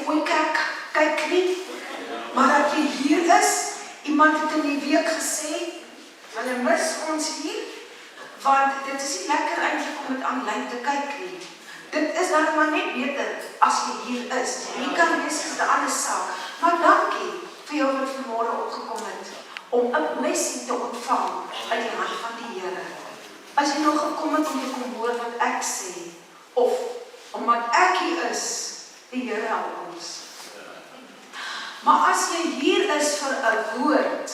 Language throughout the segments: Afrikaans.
ooit kyk nie, maar dat jy hier is. Iemand het in die week gesê, hulle mis ons hier, want dit is nie lekker eintlik om dit aanlyn te kyk nie. Dit is dan maar net beter as jy hier is. Jy kan wees is 'n ander saak. Maar dankie vir jou wat vanmôre opgekom het, om 'n blessing te ontvang uit die hand van die Here. As jy nog gekom het om te kom hoor wat ek sê, of omdat ek hier is, die Here help ons. Maar as jy hier is vir 'n woord,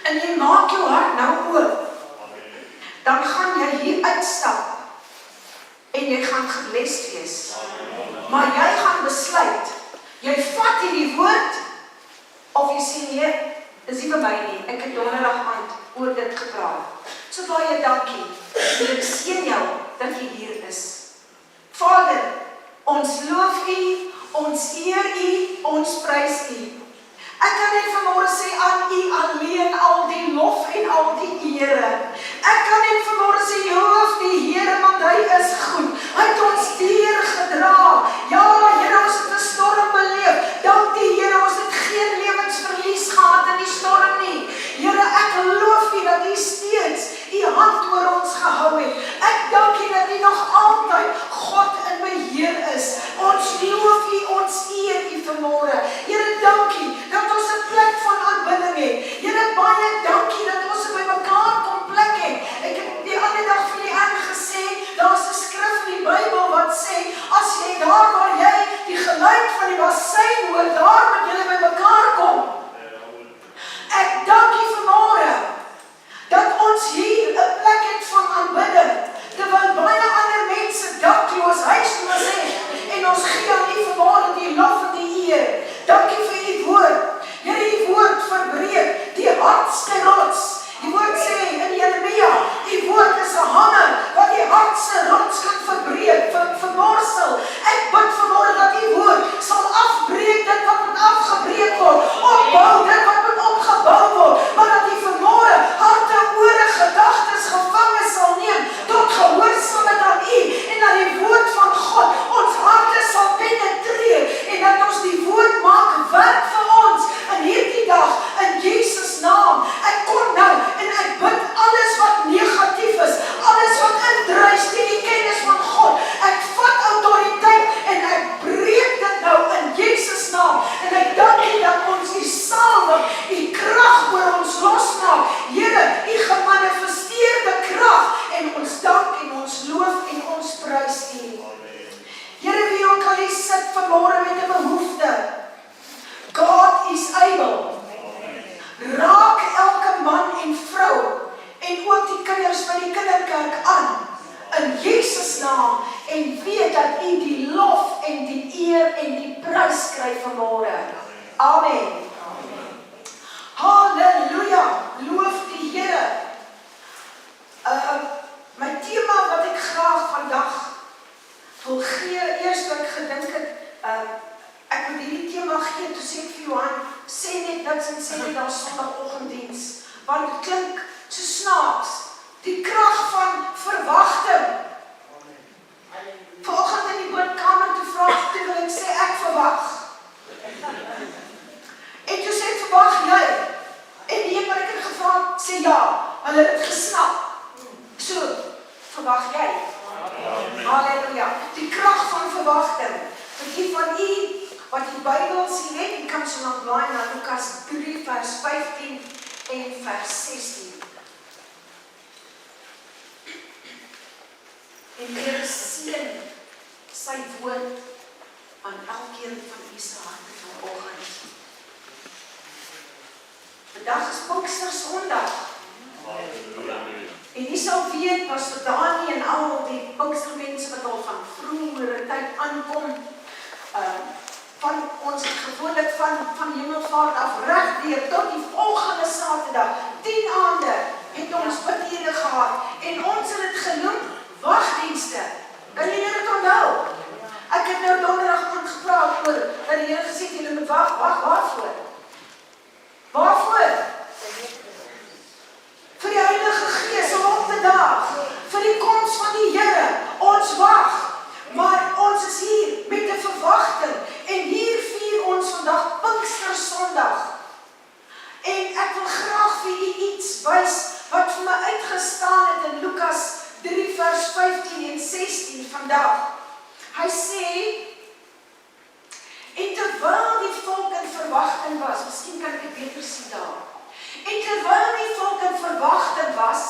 en jy maak jou hart nou oop, dan gaan jy hier uitstap, en jy gaan geblessed wees. Maar jy gaan besluit, jy vat hierdie woord, of jy sê nee, dis nie vir my nie, ek het donderdag aand oor dit gepraat. So baie dankie, en ek seën jou, dat jy hier is. Vader, ons loof U, ons eer U, ons prys U. Ek kan net vanmôre sê aan U alleen al die lof en al die ere. Ek kan net vanmôre sê, loof die Here, want Hy is goed. Hy het ons deurgedra. Ja, Here, ons het 'n storm beleef. Dank die Here, ons het geen lewensverlies gehad in die storm nie. Here, ek loof U dat U steeds U hand oor ons gehou het. Ek dank U dat U nog altyd God in beheer is. Ons loof U, ons eer U vanmôre. Here, dankie dat ons 'n plek van aanbidding het. Here, baie dankie dat ons by mekaar kom plek het. Ek het die ander dag vir die een gesê, daar's 'n skrif in die Bybel wat sê, as jy daar waar jy die geluid van die bassein hoor, daar moet julle by mekaar kom. Ek dank U vanmôre dat ons hier 'n plek het van aanbidding, terwyl baie ander mense dakloos, huisloos is, en ons gee aan U vanmôre die lof en die eer. Dankie vir U woord. Here, U woord verbreek die hardste rots. Die woord sê in Jeremia, die woord is 'n hamer wat die hardste rots kan verbreek, vermorsel. Ek bid vanmôre dat die woord sal afbreek dit wat moet afgebreek word, opbou dit wat moet opgebou word, maar dat die vanmôre harte, ore, gedagtes gevange sal neem tot gehoorsaamheid aan U en dat die woord van God ons harte sal penetreer en dat ons die woord maak werk vir ons in hierdie dag in Jesus naam. Ek kom nou en ek bid alles wat negatief is, alles wat indruis teen die kennis van God. Ek vat autoriteit en ek breek dit nou in Jesus naam. En ek dank U dat ons U salwing, U krag oor ons losmaak. Here, U gemanifesteerde krag en ons dank en ons loof en ons prys U. Here, wie ook al hier sit vanmôre met 'n behoefte, God is able. Raak elke man en vrou en ook die kinders by die kinderkerk aan in Jesus naam en weet dat U die lof en die eer en die prys kry vanmôre. Amen. Halleluja. Loof die Here. My tema wat ek graag vandag wil gee, eers wat ek gedink het, ek moet hierdie tema gee, toe sê ek vir Johan, sê net niks en sê net daar Sondagoggenddiens, want dit klink so snaaks, die krag van verwagting. Vanoggend in die boodkamer toe wil ek sê, ek verwag. En toe sê ek, verwag jy? En die een wat ek het gevra, sê ja, hulle het gesnap. So, verwag jy? Halleluja. Die krag van verwagting. Vergeet van U, wat die Bybel sê net, U kan so lang blaai na Lukas 3 vers 15 en vers 16. En die Here seën sy woord aan elkeen van U se harte vanoggend. Vandag is Pinkstersondag. En U sal weet, Pastor Dani en al die Pinkstermense wat al van vroegere tyd aankom, van ons gewoonlik van Hemelvaart af regdeur tot die volgende Saterdag, 10 aande het ons bidure gehad en ons het dit genoem wagdienste. Kan jy dit onthou? Ek het nou donderdag aand gepraat oor dat die Here gesê het julle moet wag, waarvoor? Waarvoor? Vir die Heilige Gees om op te daag, vir die koms van die Here. Ons wag, maar ons is hier met 'n verwagting en hier vandag. Hy sê, en terwyl die volk in verwagting was, miskien kan ek dit beter sien daar, en terwyl die volk in verwagting was,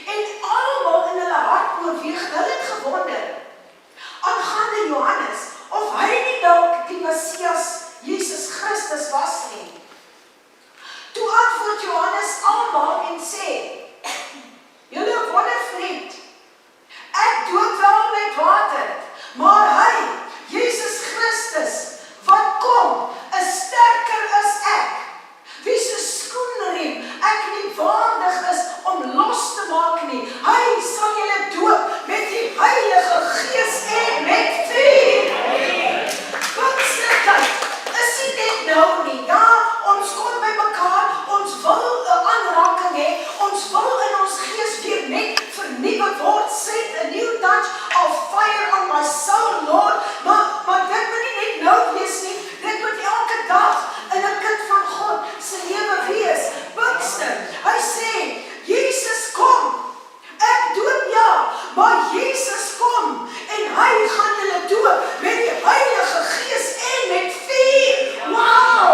en almal in hulle hart oorweeg, hulle het gewonder, aangaande Johannes, of hy nie dalk die Messias, Jesus Christus was nie. Toe antwoord Johannes almal en sê, julle wonder vreemd, ek doop wel met water, maar hy, Jesus Christus, wat kom, is sterker as ek, wie se skoenriem ek nie waardig is om los te maak nie. Hy sal julle doop met die Heilige Gees en met vuur. Wat sê dit? Is dit net nou nie? Ja, ons kom by mekaar, ons wil 'n aanraking hê, ons wil in ons gees weer net vernuwe word, set a new touch of fire on my soul, Lord, maar dit moet nie net nou wees nie, dit moet elke dag in 'n kind van God se lewe wees. Pinkster, hy sê, Jesus kom, ek doop ja, maar Jesus kom, en hy gaan julle doop met die Heilige Gees en met vuur. Wow!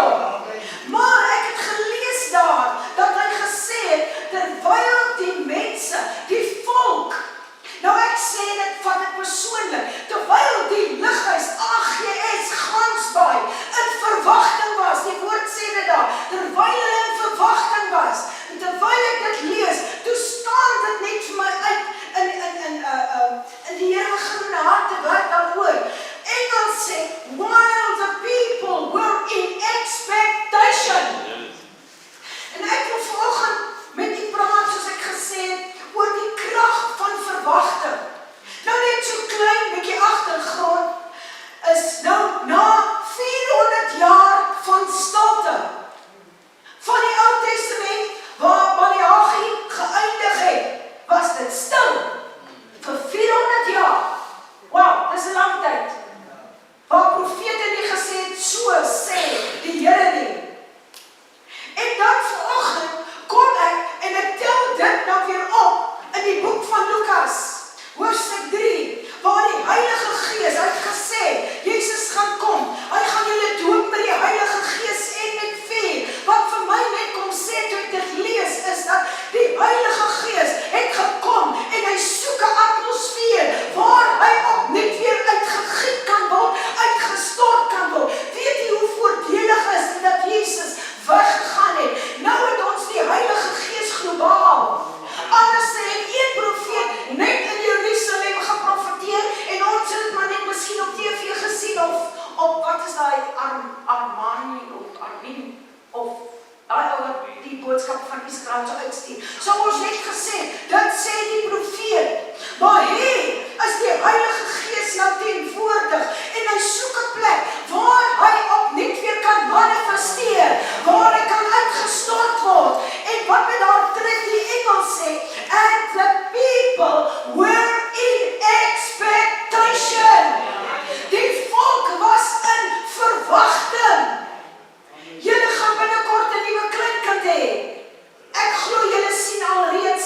Maar ek het gelees daar, dat hy gesê het, terwyl die mense, die volk, nou ek sê dit, vat dit persoonlik, terwyl die lighuis, AGS, Gansbaai, in verwagting was, die woord sê dit daar, terwyl hulle in verwagting was, en terwyl ek dit lees, toe staan dit net vir my uit, in die Here groene harte wat daaroor, Engels sê, while the people were in expectation. En ek wil vanoggend met die praat, soos ek gesê het, oor die krag van verwagting. Nou net so klein bietjie agtergrond, is nou na 400 jaar van stilte, van die Ou Testament, waar Maleagi geëindig het, was dit stil, vir 400 jaar. Wow, dis 'n lang tyd. Waar profete nie gesê het, so sê die Here nie. En dan vanoggend kom ek en ek tel dit nou weer op in die boek van Lukas, hoofstuk 3, waar die Heilige Gees, hy het gesê, Jesus gaan kom, hy gaan julle doop met die Heilige Gees en met vuur. Wat vir my net kom sê toe ek dit lees, is dat die Heilige Gees het gekom en hy soek 'n atmosfeer waar hy opnuut weer uitgegiet kan word, uitgestort kan word. Weet jy hoe voordelig is dat Jesus weggegaan het? Nou het ons die Heilige Gees globaal. Anders sê een profeet net in Jerusalem geprofeteer en ons het dit maar net miskien op TV gesien of op wat is daai Armani of Armin of daai ou wat die boodskap van Israel so uitstuur. So ons net gesê, dit sê die profeet, maar hier is die Heilige Gees nou teenwoordig en hy soek 'n plek waar hy opnuut weer kan manifesteer, waar hy kan uitgestort word. En wat met daar trek die Engels sê, and the people were in expectation. Die volk was in verwagting. Julle gaan binnekort 'n nuwe kleinkind hê. Ek glo julle sien alreeds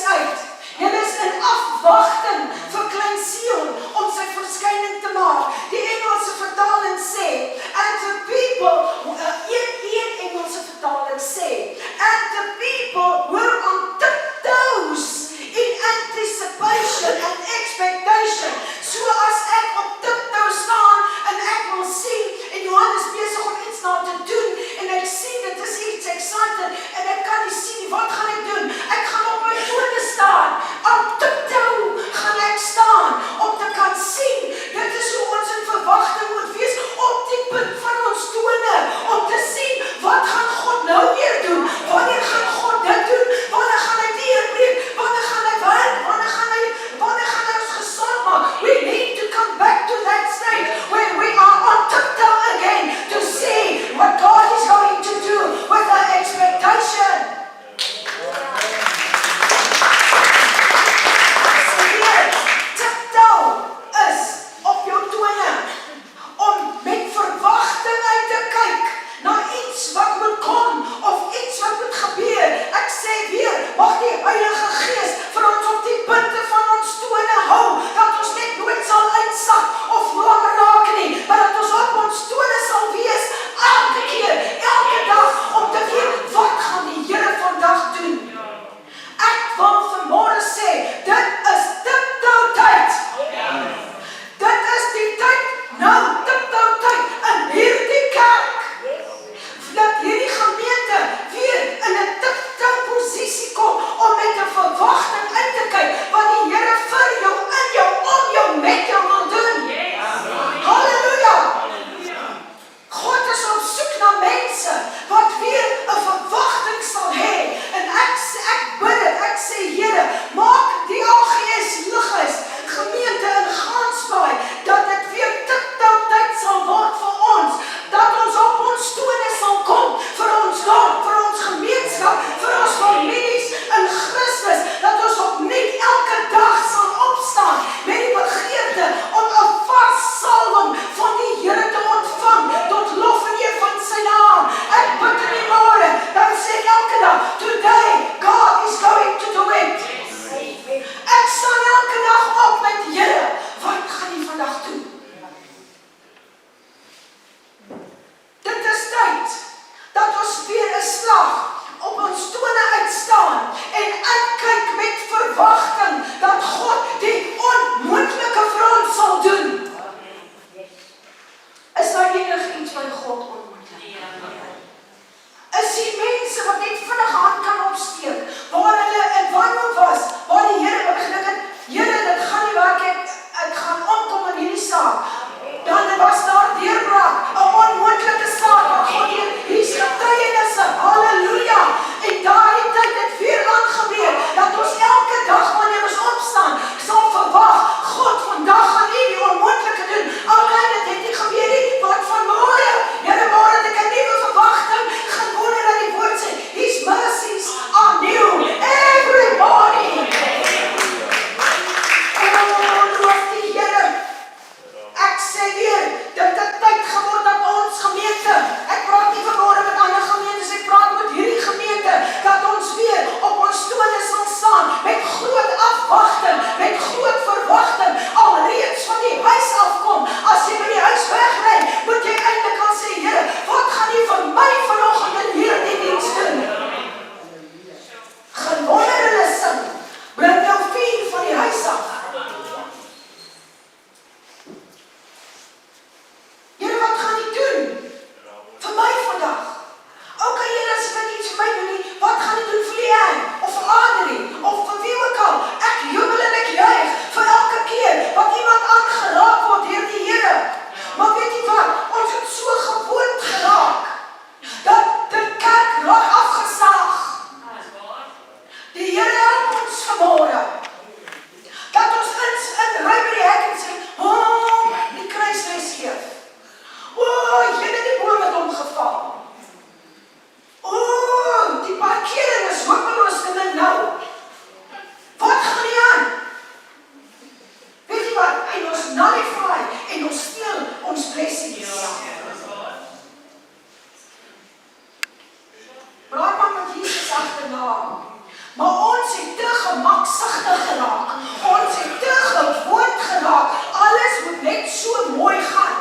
gemaksugtig geraak. Ons het te gewoond geraak. Alles moet net so mooi gaan.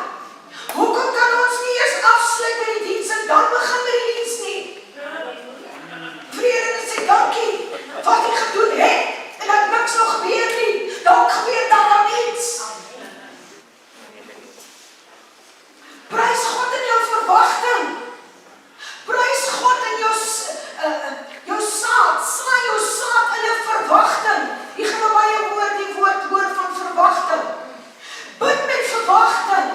Hoekom kan ons nie eers afsluit by die diens en dan begin by die diens nie? Vrede en sê dankie wat ek gedoen het en dat niks nog gebeur nie. Dalk gebeur dan iets. Prys God in jou verwagting. Prys God in jou saad. Saai jou saad in 'n verwagting. Jy gaan nou baie hoor van verwagting. Bid met verwagting.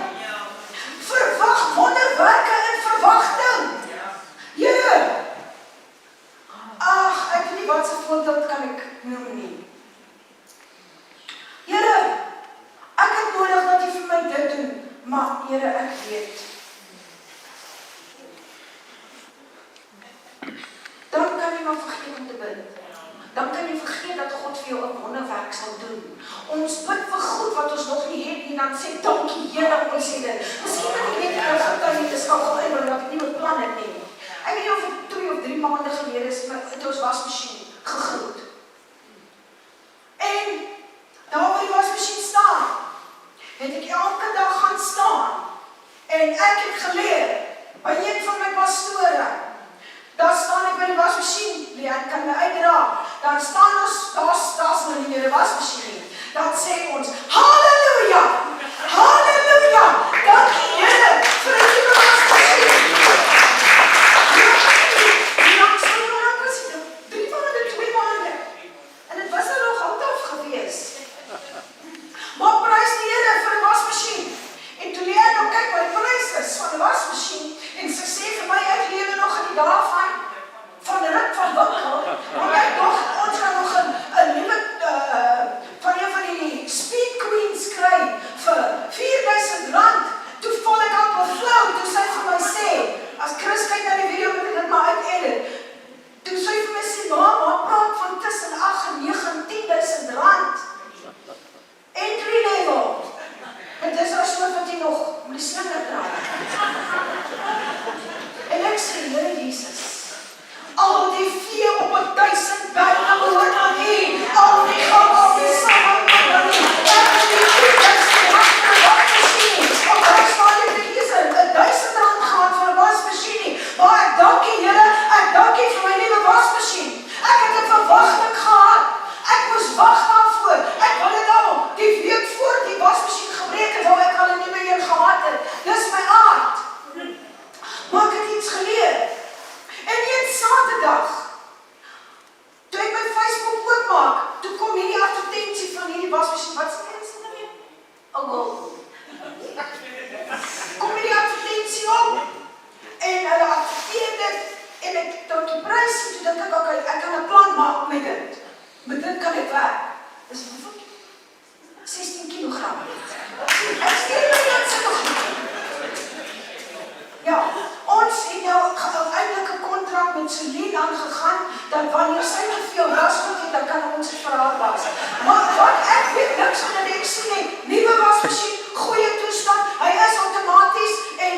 Verwag wonderwerke in verwagting. Here. Ag, ek weet nie wat se voorbeeld kan ek noem nie. Here, ek het nodig dat jy vir my dit doen, maar Here, ek weet. Dan kan jy maar vergeet om te bid. Dan kan jy vergeet dat God vir jou 'n wonderwerk sal doen. Ons bid vir goed wat ons nog nie het nie, dan sê dankie Here, ons het dit. Miskien dat ek weet jy nou getuig het, is al in, dat ek nie beplan het nie. Ek weet nie of het 2 of 3 maande gelede is, maar het ons wasmasjien gegroet. En daar waar die wasmasjien staan, het ek elke dag gaan staan. En ek het geleer, by een van my pastore, daar staan ek by die wasmasjien, Leanne kan my uitdra, dan staan ons, daar's nou nie die wasmasjien nie. Dan sê ons, halleluja, halleluja, dankie Here, vir die nuwe wasmasjien. Hoe lang sal jy nog was dit? 3 maande, 2 maande. En dit was er nog oud af gewees. Maar prys die Here vir die wasmasjien. En toe leer nou kyk wat die prys is van die wasmasjien. En sy sê vir my, ek lewe nog in die dae van Ruk van Winkel. Want ek dog, ons gaan nog 'n nuwe van een van die Speed Queens kry vir R4,000. Toe val ek op 'n flou, toe sy vir my sê, as Chris kyk na die video, moet ek dit maar uit-edit. Toe sy vir my sê, maar praat van tussen 8 en 9 en R10,000. Entry level. En dis as wat jy nog moet die slinger dra. En ek sê, Here Jesus, al die vee op 1000 berge behoort aan U. Al die goud op die samen behoort aan U. Ek het die goedheid wasmasjien. Op daar staan jy te lees, R1,000 gaan vir 'n wasmasjien. Maar ek dank U, Here, ek dank U vir my nuwe wasmasjien. Ek het 'n verwagting gehad. Ek moes wag daarvoor. Ek wil dit al die week voor die wasmasjien gebreek het, waar ek al 'n nuwe een gehad het. Dis my aard. Maar ek het iets geleer. En een Saterdag, toe ek my Facebook oopmaak, toe kom hierdie advertensie van hierdie wasmasjien. Wat sê jy nou weer? Kom hierdie advertensie op, en hulle adverteer dit, en ek tot die prys, toe dink ek, okay, ek kan 'n plan maak met dit. Met dit kan ek werk. Dis 16 kilogram. Ek steek my net sy nog nie. Ja, ons het nou uiteindelik 'n kontrak met Celine aangegaan, dat wanneer sy te veel wasgoed het, dan kan ons het vir haar was. Maar wat ek weet niks van dit, ek sien nie, nuwe wasmasjien, goeie toestand, hy is outomaties, en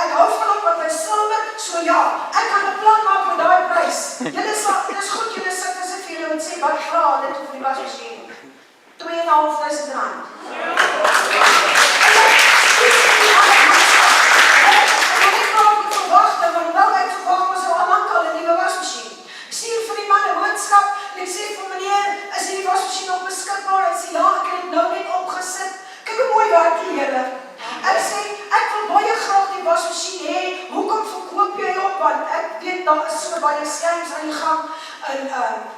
ek hou van hom want hy silwer, so ja, ek kan 'n plan maak met daai prys. Julle sal, dis goed, julle sit as ek vir julle moet sê, wat vra dit over die wasmasjien? R2,500. Ek sê vir meneer, is hierdie wasmasjien nog beskikbaar? Hy sê, ja, ek het dit nou net opgesit. Kyk hoe mooi werk die Here. Ek sê, ek wil baie graag die wasmasjien hê. Hoekom verkoop jy op? Want ek weet, daar is so baie scams aan die gang. En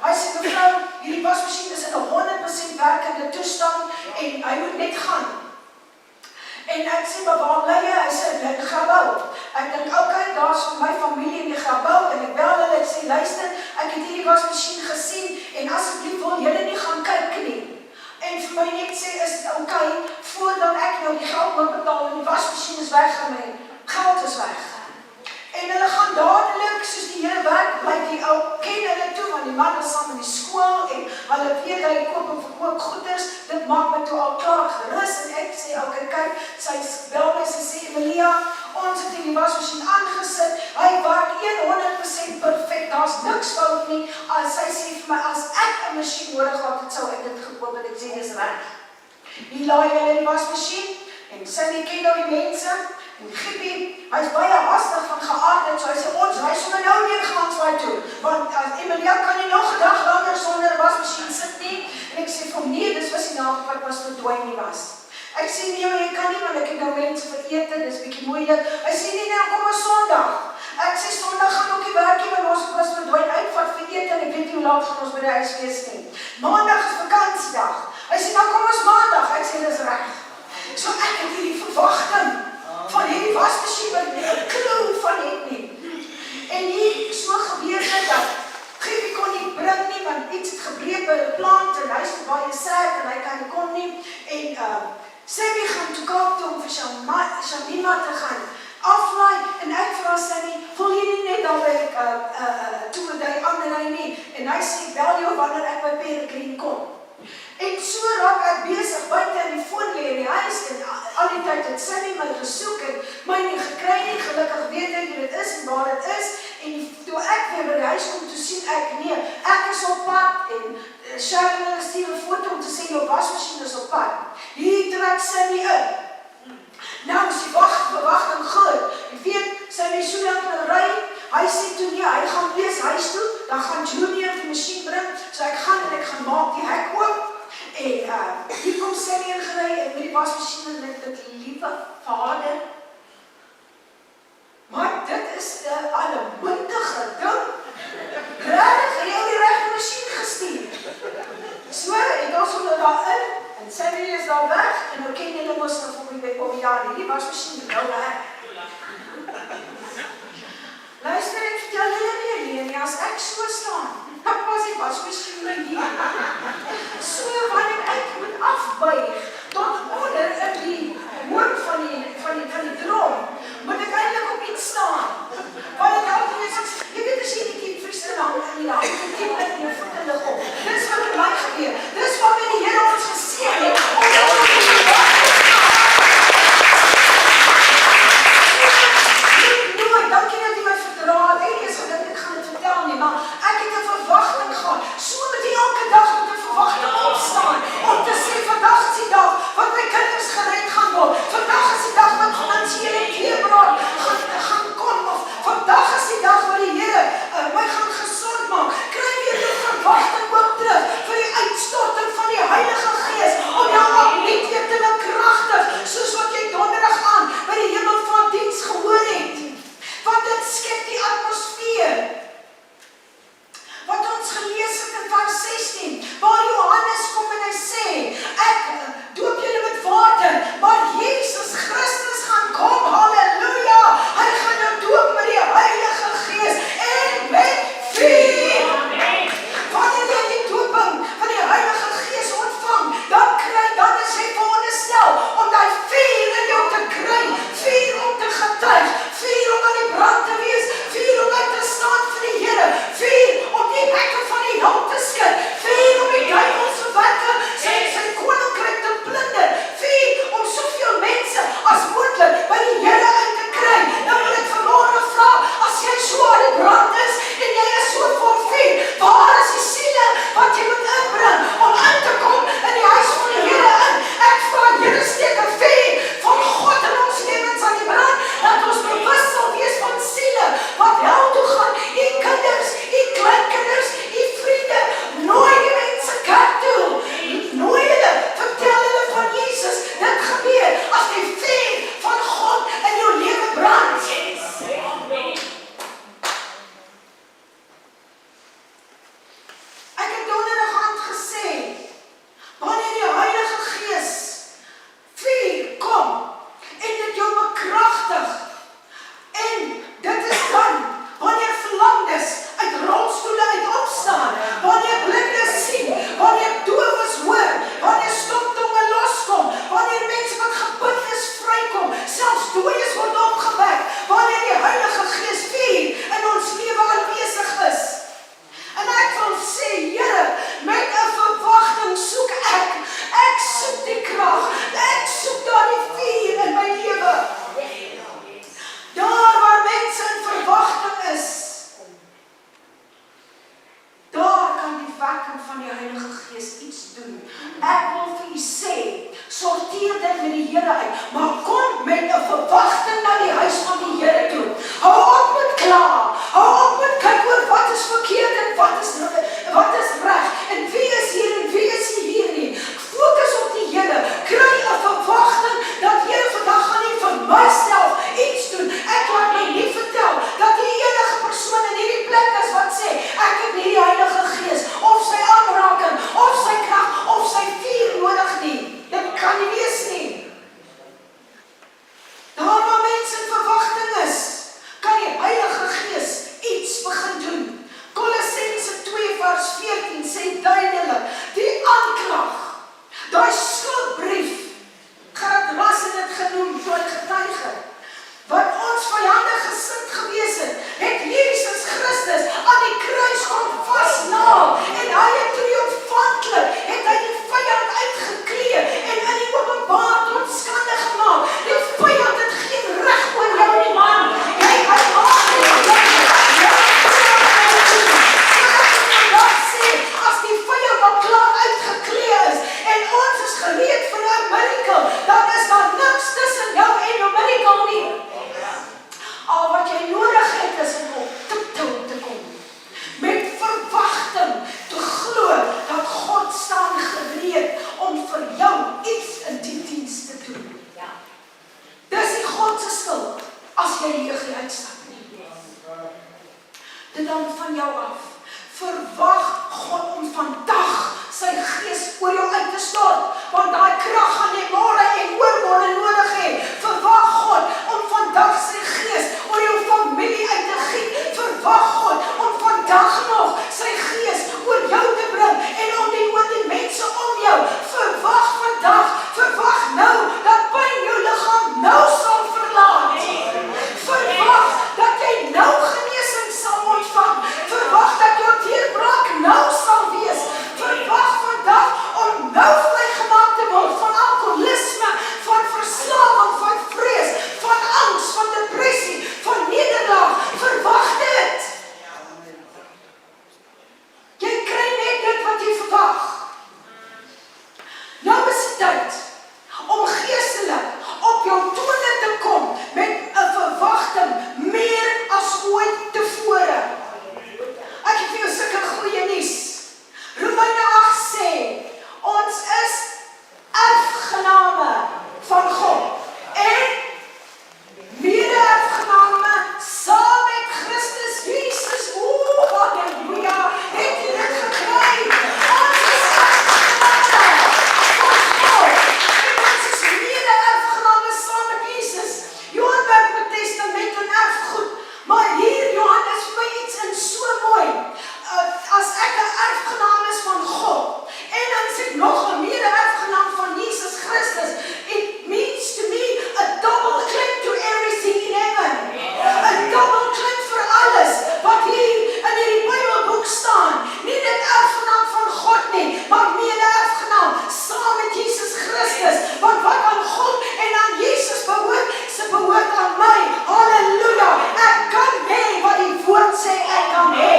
hy sê, mevrou, hierdie wasmasjien is in 'n 100% werkende toestand en hy moet net gaan. En ek sê, maar waar bly jy? Hy sê, in Grabouw. Ek dink, okay, daar is vir my familie in die Grabouw, en ek bel hulle, ek sê, luister, ek het hierdie wasmasjien gesien, en asseblief wil julle nie gaan kyk nie. En vir my net sê, is dit okay, voordat ek nou die geld moet betaal, en die wasmasjien is weg en my geld is weg. En hulle gaan dadelik, soos die Here werk, blyk die ou ken hulle toe, want die man is saam in die skool, en hulle weet hy koop en verkoop goeders, dit maak my toe al klaar gerus, en ek sê, okay, kyk, sy bel my, sy sê, Emilia, Ons het die wasmasjien aangesit. Hy werk 100% perfek. Daar's niks fout nie. Sy sê vir my, as ek 'n masjien nodig gehad het, sou ek dit gekoop het. Ek sê dis reg. Die laai hulle die wasmasjien en Cindy ken nou die mense. En Gippie, hy is baie hastig van geaardheid, so hy sê, hy sommer nou weer gaan toe, want Emilia kan nie nog 'n dag langer sonder 'n wasmasjien sit nie, en ek sê vir hom, nee, dis was die naam wat was verdwyn nie was. Ek sê, nee, jy kan nie, want ek het nou mense vir ete, dis bietjie moeilik. Hy sê, nee, kom maar Sondag. Ek sê, Sondag gaan ook die werkie, want ons was verdwyn uitvat vir ete, en ek weet nie hoe laat gaan ons by die huis wees nie. Maandag is vakansiedag. Hy sê, nou kom ons Maandag. Ek sê, dis reg. So ek het hierdie verwagting van hierdie wasmasjien wat nie 'n klou van het nie. En hier so gebeur dit dat Gippie kon nie bring nie, want iets het gebreek by 'n plant en hy is baie sad en hy kan nie kom nie. En Sammy gaan toe Kaap toe om vir Shamima te gaan aflaai en ek vra Sammy, wil jy nie net dan by toe die ander ry nie? En hy sê, bel jou wanneer ek by Peregrine kom. En so raak ek besig buite in die foon lê in die huis en al die tyd het Cindy my gesoek en my nie gekry nie, gelukkig weet ek wie dit is en waar dit is en toe ek weer by die huis kom, toe sien ek, nee, ek is op pad en Sharon stuur 'n foto om te sê, jou wasmasjien is op pad. Hier trek Cindy in. Nou is die verwagting groot. Ek weet, Cindy so lank in ry, hy sê toe nee, hy gaan wees huis toe, dan gaan Junior die masjien bring, so ek gaan maak die hek oop. En hier kom Cindy ingery en met die wasmasjien en ek dit liewe vader. Maar dit is 'n allemuntige ding. Regtig, hy het die regte masjien gestuur. So, ek was onder daarin en Cindy is daar weg en nou ken julle mos nou vir my jaar, hierdie wasmasjien nou weg. Luister, ek vertel julle weer Leni, as ek so staan, dan pas die wasmasjien my hier. So, wanneer ek moet afbuig tot onder in die hoek van die drom, moet ek eintlik op iets staan. Want ek hou nie eens, jy weet as jy die diepvries in hang in die hand, die diep in jou voete lig op. Dis wat in my gebeur. Dis wat met die Here ons geseën het. Dankie dat jy my verdra het. Ek gaan dit vertel nie, maar ek het 'n verwagting gehad. So moet jy elke dag met 'n verwagting opstaan om te sê vandag is die dag wat my kinders gered gaan word. Vandag is die dag wat finansiële deurbraak gaan kom of vandag is die dag wat die Here my gaan gesond maak. Kry weer jou verwagting ook terug vir die uitstorting die Here uit, maar kom met 'n verwagting na die huis van die Here toe. Hou op met kla, hou op met kyk oor wat is verkeerd en wat is reg, en wie is hier en wie is nie hier nie. Fokus op die Here, kry 'n verwagting dat Here vandag gaan nie vir myself iets doen. Ek laat my nie vertel dat die enige persoon in hierdie plek is wat sê, ek het nie die Heilige Gees, of sy aanraking, of sy krag, of sy vuur nodig nie. Dit kan nie wees nie. Daar waar mense in verwagting is, kan die Heilige Gees iets begin doen. Kolossense 2 vers 14 sê duidelik, die aanklag, daai skuldbrief, Gerard Ras het dit genoem, toe hy getuig het, wat ons vyandig gesind gewees het Jesus Christus aan die kruis kom vasnaal, en hy het triomfantlik, het hy die vyand uitgeklee, en in die openbaar tot skande gemaak. Die vyand het geen reg oor jou nie, man. Jy kan maak as die vyand al klaar uitgeklee is, en ons is gereed vir 'n miracle, dan is daar niks tussen jou en 'n miracle nie. Al wat jy nodig het is om op tiptoe te kom, met verwagting te glo dat God staan gereed om vir jou iets in die diens te doen. Dis nie God se skuld as jy nie uitstap nie. Dit hang van jou af. Verwag God om vandag sy Gees oor jou uit te stort, want daai krag gaan jy môre en oormôre nodig hê. Verwag God om vandag sy Gees oor jou familie uit te giet. Verwag God om vandag nog sy Gees oor jou te bring en om die mense om jou. Verwag vandag, verwag nou dat pyn jou liggaam nou sal verlaat. Verwag dat jy nou genesing sal ontvang. Verwag dat jou deurbraak nou sal wees. Verwag vandag om nou vrygemaak te word van alkoholisme, van verslawing, van vrees, van angs, van depressie, van nederlaag. Verwag dit. Jy kry net dit wat jy verwag. Nou is die tyd om geestelik op jou tone te kom met 'n verwagting meer as ooit tevore. Ek het vir jou sulke goeie nuus. Romeine 8 sê, ons is erfgename van God en mede-erfgename saam met Christus Jesus. Halleluja, het jy dit gekry? Ons is erfgename van God en ons is mede-erfgename saam met Jesus. Johan werk met testament en erfgoed, maar hier Johan is vir my iets in so mooi. As ek 'n erfgenaam is van God, en dan is ek nog 'n mede-erfgenaam van Jesus Christus, it means to me a double claim to everything in heaven. A double claim vir alles wat hier in hierdie Bybelboek staan. Nie net erfgenaam van God nie, maar mede-erfgenaam saam met Jesus Christus. Want wat aan God en aan Jesus behoort, se behoort aan my. Halleluja! Ek kan hê wat die woord sê ek kan hê.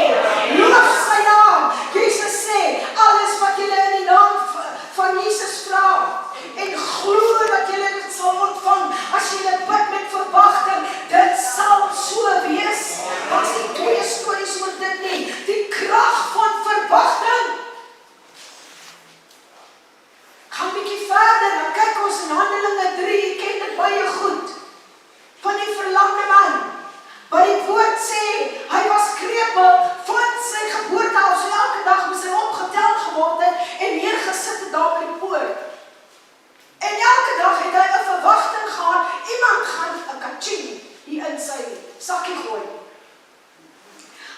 Loof sy naam. Jesus sê, alles wat julle in die naam van Jesus vra en glo dat julle dit sal ontvang, as julle bid met verwagting, dit sal so wees. Wat is die 2 stories oor dit nie? Die krag van verwagting. Gaan 'n bietjie verder, dan kyk ons in Handelinge 3, jy ken dit baie goed, van die verlamde man, wat die woord sê, hy was krepeel van sy geboorte af, so elke dag moes hy opgetel geword het en neergesit het daar by die poort. En elke dag het hy 'n verwagting gehad, iemand gaan 'n kaching hier in sy sakkie gooi.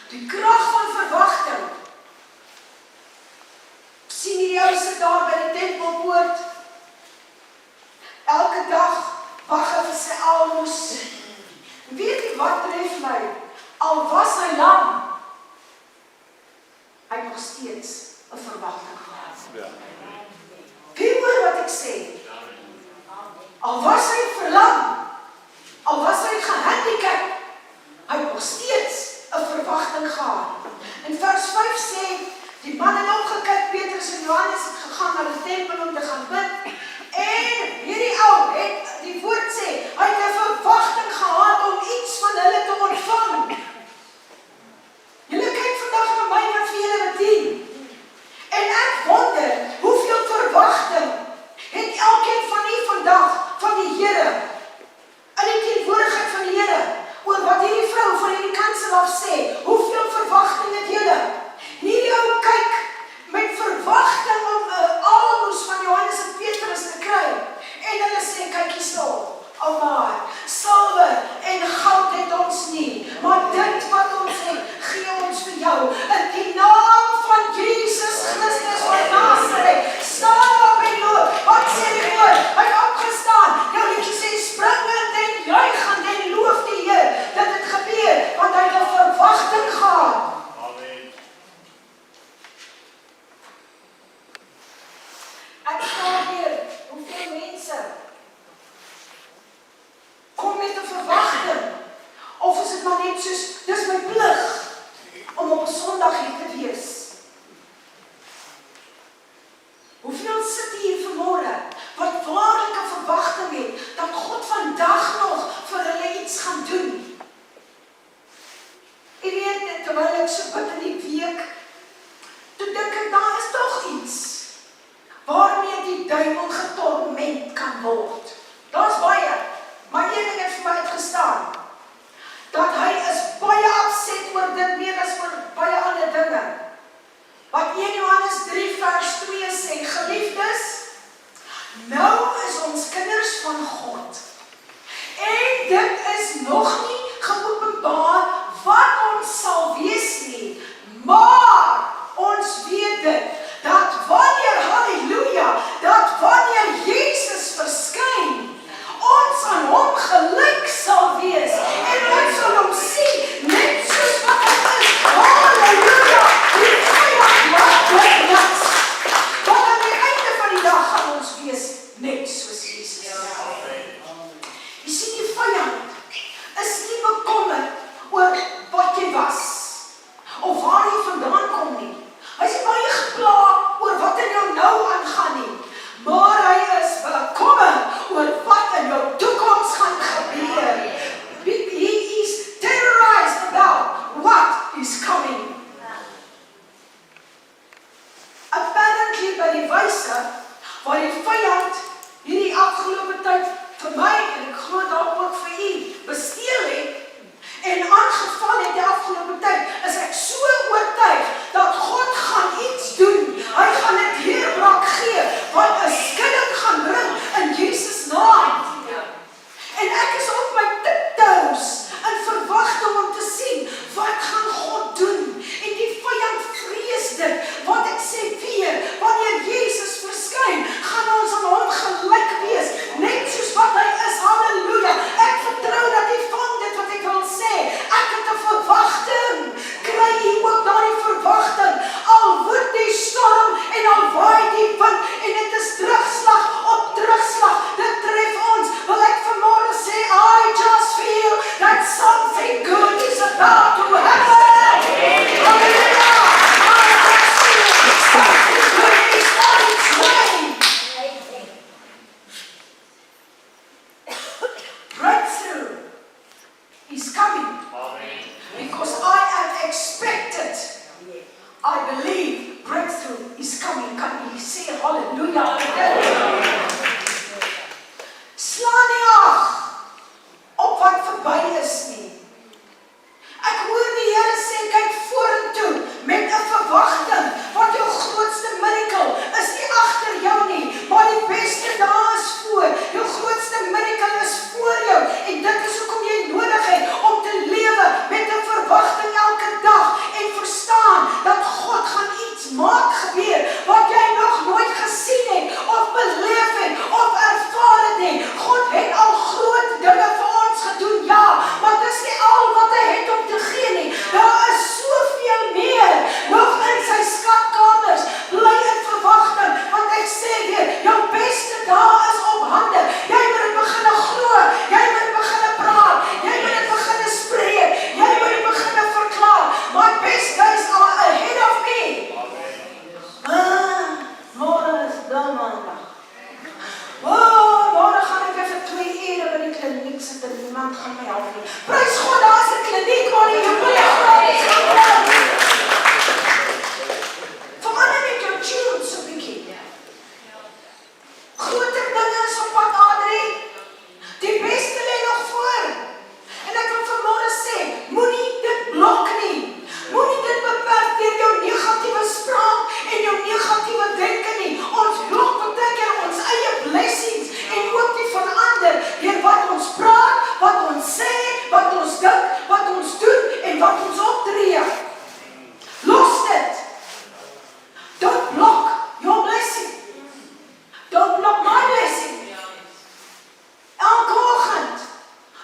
Die krag van verwagting. Sien die ou sit daar by die tempelpoort. Elke dag wag hy vir sy almos. Weet jy wat tref my? Al was hy lam, hy nog steeds 'n verwagting gehad. Wie hoor wat ek sê? Al was hy verlam, al was hy gehandicap, hy nog steeds 'n verwagting gehad. In vers 5 sê, die man het opgekyk, Petrus en Johannes het gegaan na die tempel om te gaan bid, en hierdie ou het verwagting het, dat God vandag nog vir hulle iets gaan doen. Jy weet, terwyl ek so bid in die week, toe dink ek, daar is toch iets, waarmee die duiwel getorment kan word. Daar is baie, maar een ding het vir my uitgestaan, dat hy is baie upset oor dit meer as oor baie ander dinge. Wat 1 Johannes 3 vers 2 sê, geliefdes, nou is ons kinders van God. En dit is nog nie geopenbaar wat ons sal wees nie, maar ons weet dit, dat wanneer, halleluja, dat wanneer Jezus verskyn, ons aan hom gelyk sal wees, en ons sal hom sien, net soos wat hy is, halleluja, die vyand maak dit niks, want aan die einde van die dag gaan ons wees, net soos Jesus. Jy sien, die vyand is nie bekommerd oor wat jy was, of waar jy vandaan kom nie. Hy is baie gepla oor wat in jou nou aangaan nie, maar hy is bekommerd oor wat in jou toekoms gaan gebeur. He is terrorized about what is coming. Apparently by die wyse, waar die vyand hierdie afgelope tyd vir my, en ek glo dalk ook vir u, besteel het, en aangeval het die afgelope tyd, is ek so oortuig, dat God gaan iets doen, hy gaan dit deurbraak gee, wat 'n skudding gaan bring in Jesus naam. En ek is op my tiptoes, in verwagting om te sien, wat gaan God doen, en die vyand vrees dit, want ek sê weer, wanneer Jezus verskyn, gaan ons aan hom gelyk wees, net soos wat hy is, halleluja, ek vertrou dat hy vang dit wat ek wil sê, ek het 'n verwagting, kry jy ook daardie verwagting, al woed die storm, en al waai die wind, en dit is terugslag op terugslag, dit tref ons, wil ek vanmorgen sê, I just feel that something good is about to happen, halleluja, something good is on its way. Breakthrough is coming. Because I am expected. I believe breakthrough is coming. Kan jy sê halleluja? Slaan nie ag op wat verby is nie. Ek hoor die Here sê, kyk vorentoe met 'n verwagting, want jou grootste miracle is nie agter jou nie, maar die beste daar is voor. Jou grootste miracle is voor jou, en dit is hoekom jy nodig het om te lewe met 'n verwagting elke dag, en verstaan dat God gaan iets maak gebeur, wat jy nog nooit gesien het, of beleef het, of ervaar het nie. God het al groot dinge vir ons gedoen, ja, maar dit is nie al wat hy het om te gee nie. Daar is soveel meer nog in sy skatkamers. Bly in verwagting, want ek sê weer, jou beste dae is op hande. Jy moet dit begin glo, jy moet dit begin praat, jy moet dit begin spreek, jy moet dit begin verklaar. My best days are ahead of me. Môre is dan maandag. Môre gaan ek vir 2 ure by die kliniek sit en niemand gaan my help nie. Prys God, daar is 'n kliniek waar jy jou gratis kan kry. Verander net jou tune so 'n bietjie. Groter dinge is op pad, Adrie. Die beste lê nog voor. En ek wil vanmôre sê, moenie dit blok nie. Moenie dit beperk deur jou negatiewe spraak en jou negatiewe denke nie. Ons blok beteken ons eie blessings en ook die van ander deur wat ons praat, wat ons sê, wat ons dink, wat ons doen en wat ons optree. Los dit. Don't block your blessing. Don't block my blessing. Elke oggend,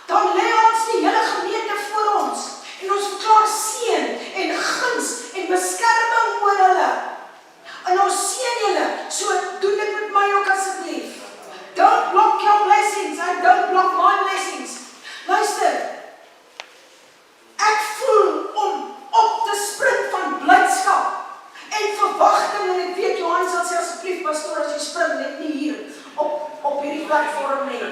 dan lê ons die hele gemeente voor ons en ons verklaar seën en guns en beskerming oor hulle. En ons seën julle, so doen dit met my ook asseblief. Don't block your blessings and don't block my blessings. Luister, ek voel om op te spring van blydskap en verwagting, en ek weet Johan sal sê asseblief pastoor, as jy spring, net nie hier op hierdie platform nie.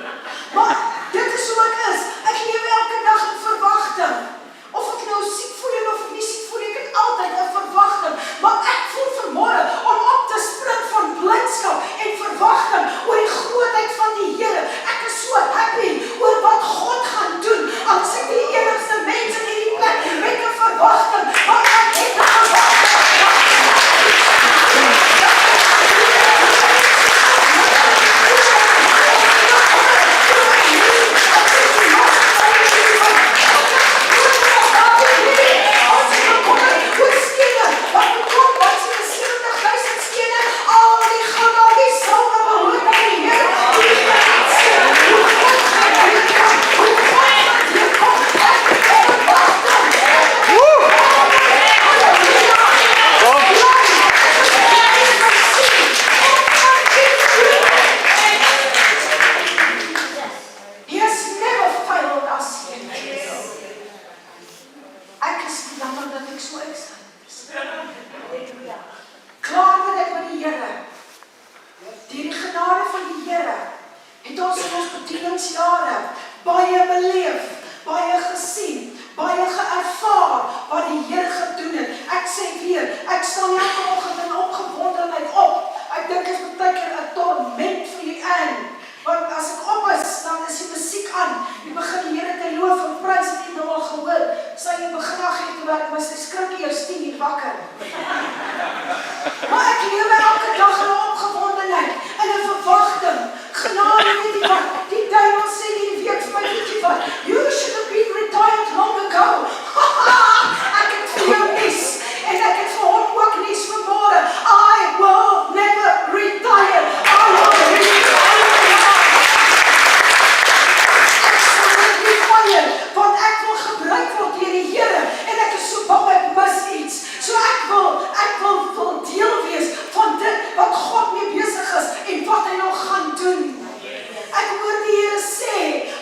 Het ons in ons bedieningsjare baie beleef, baie gesien, baie geervaar wat die Here gedoen het. Ek sê weer, ek staan elke oggend in opgewondenheid op. Ek dink is baie keer 'n torment vir die een. Want as ek op is, dan is die musiek aan. Jy begin die Here te loof en prys, het jy nou al gehoor. Sy begin agter te werk, maar sy skrik eers 10 uur wakker. Maar ek lewe elke dag in 'n opgewondenheid, in 'n verwagting. Genade, weet jy wat? Die duiwel sê die week vir my, weet jy wat? You should have been retired long ago. Ek het vir jou nuus. En ek het vir hom ook nuus vanmôre. I will never retire. I will retire. Want ek wil gebruik word deur die Here en ek is so bang ek mis iets. So ek wil deel wees van dit wat God mee besig is en wat hy nou gaan doen. Ek hoor die Here sê,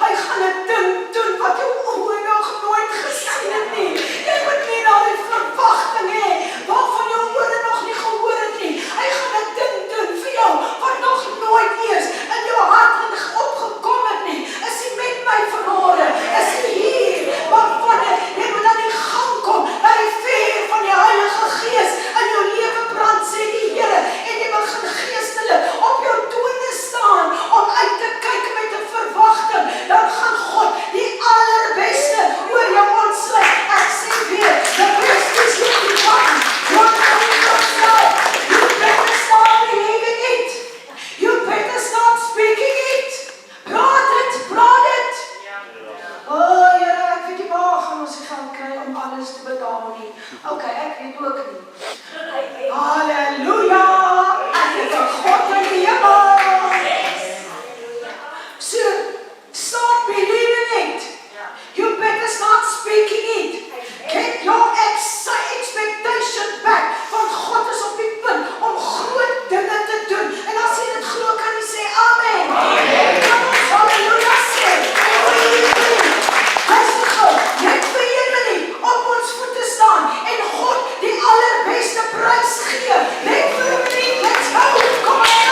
hy gaan 'n ding doen wat jou oë nog nooit gesien het nie. Jy moet nie na die verwagting hê waarvan jou ore nog nie gehoor het nie. Hy gaan 'n ding doen vir jou wat nog nooit eers in jou hart opgekom het nie. Is hy met my vanmôre? Is hy hier? Maar wanneer jy moet aan die gang kom, dat die vuur van die Heilige Gees in jou lewe brand, sê die Here, en jy begin geestelik op jou tone staan om uit te kyk met 'n verwagting, dan gaan God die allerbeste oor jou ontsluit. Ek sê weer, the best is yet to come. Don't worry yourself. You better start believing it. You better start speaking it. Praat het, praat het. Oh, Here, ek weet nie waar gaan ons die geld kry om alles te betaal nie. Okay, ek weet ook nie. Halleluja! Ek het 'n God in die hemel. So, start believing it. You better start speaking it. Get your expectation back. Want God is op die punt om groot dinge te doen. En as jy dit glo, kan jy sê amen. Kom ons, halleluja sê. Luister gou, net vir 1 minuut op ons voete staan en God die allerbeste prys gee. Net vir 'n minuut, let's go. Kom aan.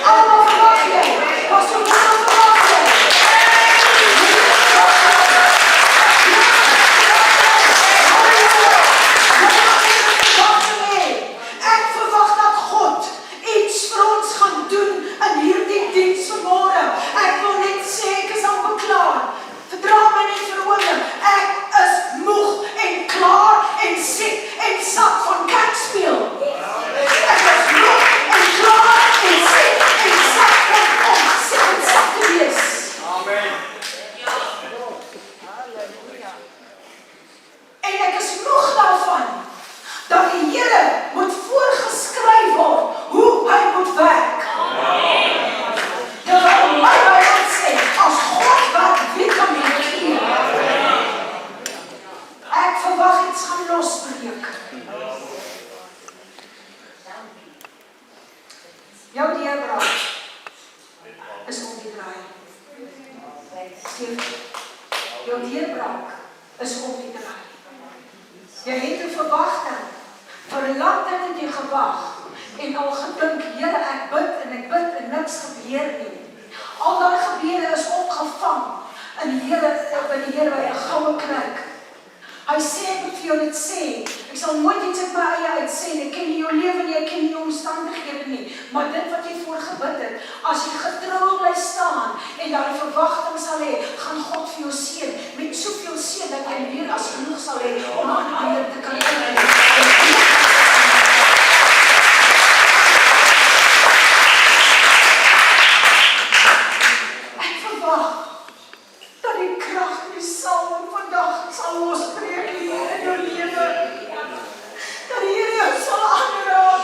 Allemaal verwacht je. Pastor Daan verwacht je. Jou deurbraak is op die draai. Jy het 'n verwagting. Vir 'n lang tyd het jy gewag en al gedink, Here, ek bid en niks gebeur nie. Al daai gebede is opgevang in die Here by 'n goue kruik. Hy sê, ek moet vir jou dit sê, ek sal nooit iets uit my eie uit sê, ek ken nie jou lewe nie, ek ken nie jou omstandighede nie, maar dit wat jy voor gebid het, as jy getrou bly staan en daar 'n verwagting sal hê, gaan God vir jou seën, met soveel seën dat jy meer as genoeg sal hê om aan ander te kan gee. Ek verwag dat die krag in die salwing vandag sal losbreek in jou lewe. Dat die Here jou sal aanraak,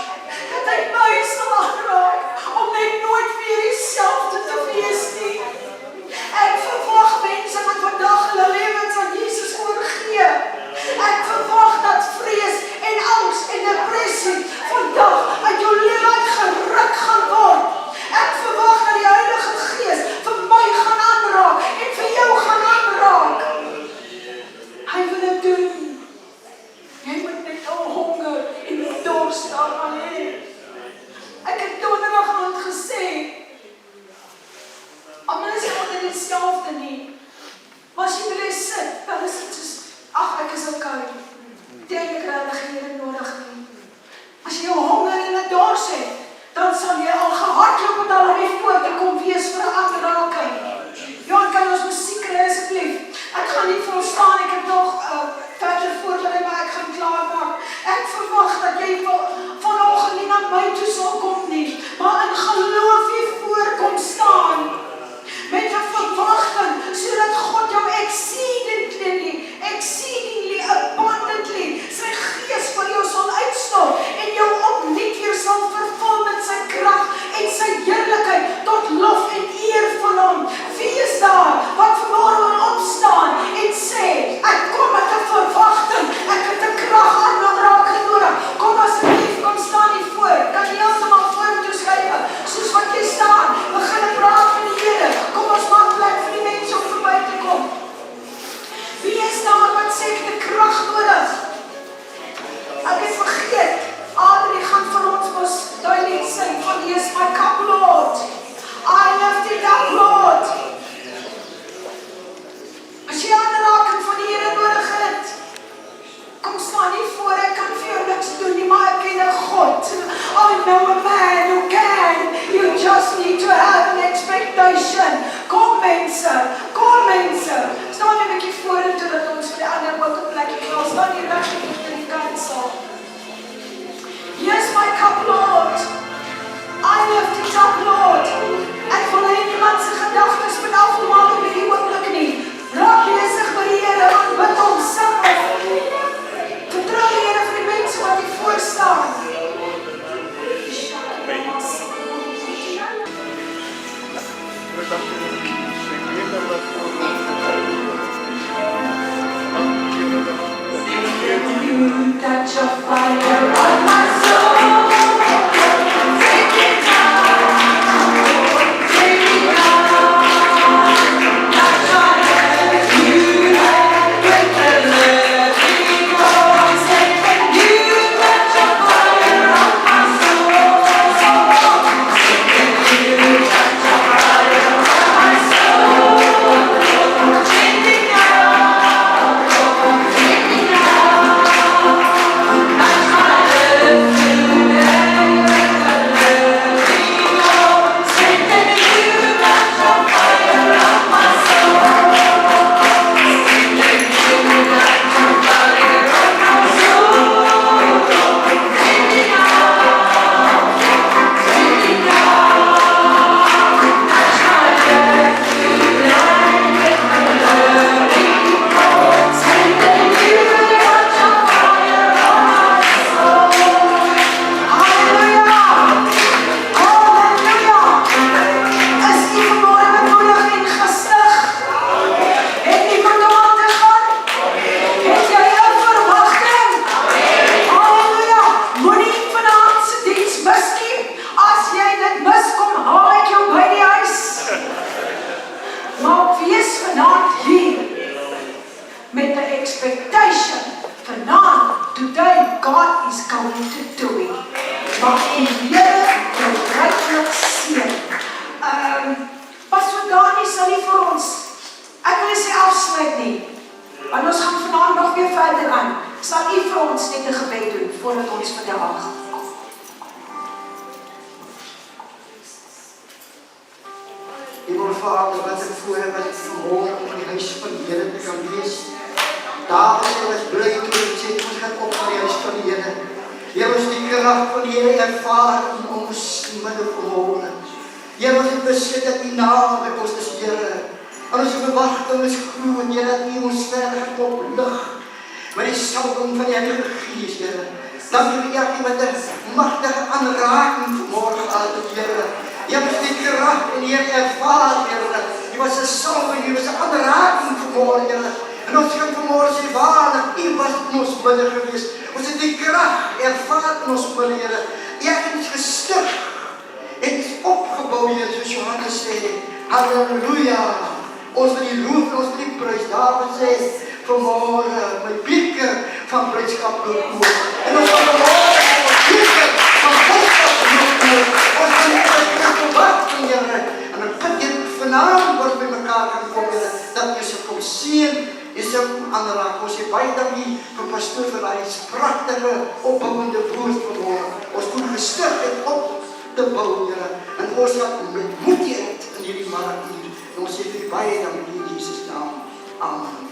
dat hy my sal aanraak, om net nooit weer dieselfde te wees nie. Ek verwag mense wat vandag hulle lewens aan Jesus oorgee. Ek verwag dat vrees en angs en depressie vandag uit jou lewe uitgeruk gaan word. Ek verwag dat die Heilige Gees vir my gaan aanraak en vir jou gaan aanraak. Hy wil dit doen. Jy moet net al honger en dors daaraan hê. Ek het donderdag aand gesê, almal is nie altyd dieselfde nie. Maar as jy wil sit, dan is dit soos, ag, ek is okay. Dink ek regtig Here nodig nie. As jy honger en 'n dors het, dan sal jy al gehardloop het al die voor te kom wees vir 'n aanraking. Ja, kan ons musiek kry asseblief? Ek gaan nie vol staan, ek het nog verder voorberei, maar ek gaan klaar maak. Ek verwag dat jy vanoggend nie na my toe sal kom nie, maar in geloof hier voor kom staan. Met 'n verwagting, sodat God jou exceedingly, abundantly, sy Gees vir jou sal uitstort en jou opnuut weer sal vervul met sy krag en sy heerlikheid tot lof en eer van hom. Wie is daar wat vanmôre wil opstaan en sê, ek kom met 'n verwagting, ek het 'n krag aanraking nodig. Kom asseblief, kom staan hier voor. Kan jy heeltemal vorentoe skuif, soos wat jy staan. Begin praat met die Here. Kom ons maak plek vir die mense om verby te kom. Wie is daar wat sê ek het krag nodig? Ek het vergeet, Adrie gaan vir ons mos daai lied sing van He is my cup, Lord. I lift it up, Lord. As jy aanraking van die Here nodig het, kom staan hier voor, ek kan vir jou niks doen nie, maar ek ken 'n God. I know a man who can. You just need to have an expectation. Kom mense, staan een bietjie vorentoe dat ons vir die ander ook 'n plekkie kry. Staan hier reg in die kansel. Here's my cup, Lord. I lift it up, Lord. Ek wil hê niemand se gedagtes moet afdwaal in hierdie oomblik nie. Raak besig by die Here, aanbid hom, sing hom. Vertrou die Here vir die mense wat hier voor staan. Touch your fire on my soul. Take it down. Take it down. Touch my head. You have break the living voice. You touch your fire on my soul. You touch your fire on my soul. Take it down. Take it down. Touch my head. expectation. Vanaand, today, God is going to do it. Mag die Here jou ryklik seën. Pastor Dani sal nie vir ons, ek wil sê afsluit nie, want ons gaan vanaand nog weer verder aan. Sal u vir ons net 'n gebed doen, voordat ons vandag Vader, wat ek voorheen wat ek vanmorgen om in die huis van die Here te kan wees. Daar was bly toe ek sê, ons gaan op van die huis van die Here. Hier was die krag van die Here ervaar in ons midde vanmorgen. Hier was het besit dat die naam met ons is Here. En ons verwachting is groot, Here, dat U ons verder gaan oplig. Met die salwing van die Heilige Gees, Here. Dank U vir elkeen met 'n magtige aanraking vanmorgen aan het Here. Jy was die kracht en die ervaar, Here. Jy was 'n salwing, jy was 'n aanraking vanmorgen, Here. En ons gaan vanmorgen sê, waarlik, U was in ons midde gewees. Ons het die kracht ervaar in ons midde, Here. U het ons gestig en is opgebouw, Here, soos Johannes sê. Halleluja. Ons wil die loof en ons wil die prijs. Daarom sê, vanmorgen, my beker van blijdskap loop. En ons wil vanmorgen, ons beker van blijdskap loop. Ons wil net met verwachting, Here. En ek bid jy vanavond word by mekaar gekom, Here, dat jy sal kom sien, jy sal kom aanraak. Ons sê baie dankie vir pastoor vir hy pragtige, opbouwende woord vanmorgen. Ons moet gestig en op te bou, Here. En ons gaan met moed uit in hierdie markt hier. En ons sê vir die baie dankie in Jesus naam. Amen.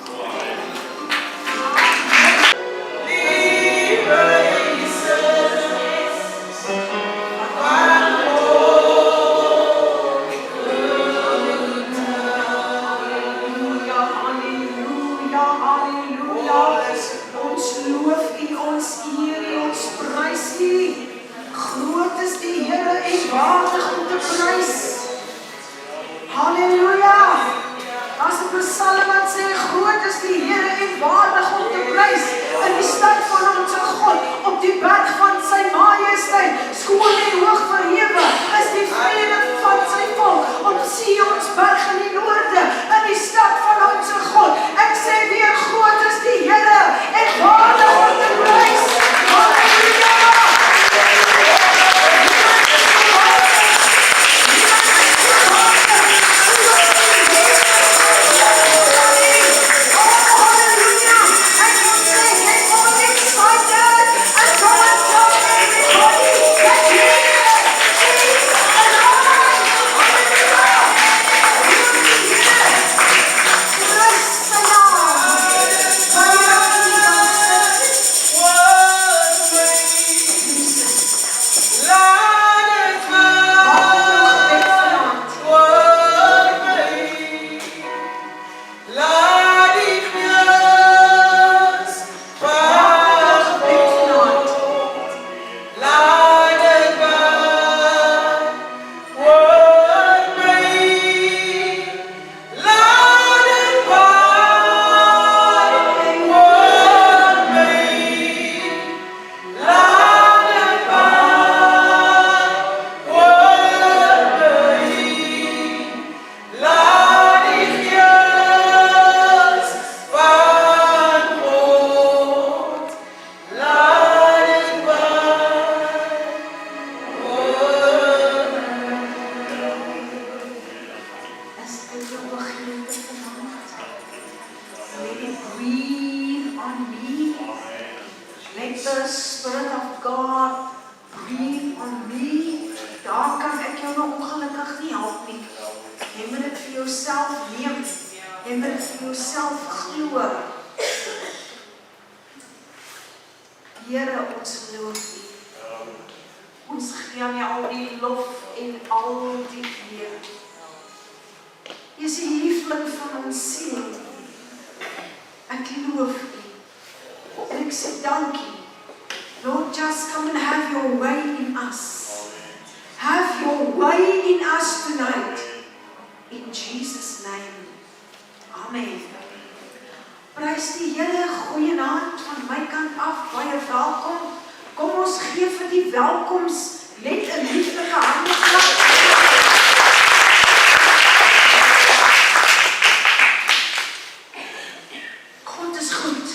God is goed.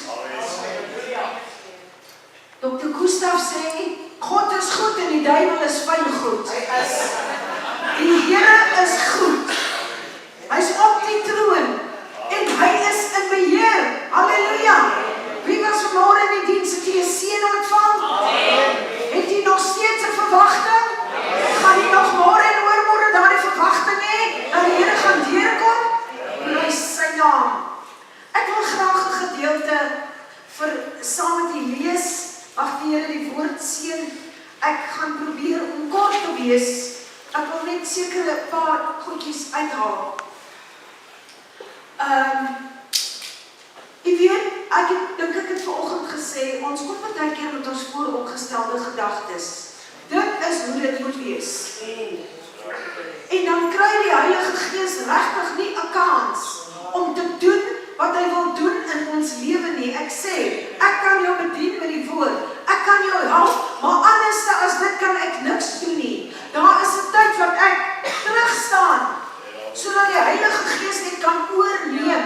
gaan probeer om kort te wees. Ek wil net sekere paar goedjies uithaal. Jy weet, ek het vanoggend gesê, ons kom baie keer met ons vooropgestelde gedagtes. Dit is hoe dit moet wees. En dan kry die Heilige Gees regtig nie 'n kans om te doen wat hy wil doen in ons lewe nie. Ek sê, ek kan jou bedien met die woord, ek kan jou help, maar anders as dit kan ek niks doen nie. Daar is 'n tyd wat ek terugstaan, sodat die Heilige Gees net kan oorneem.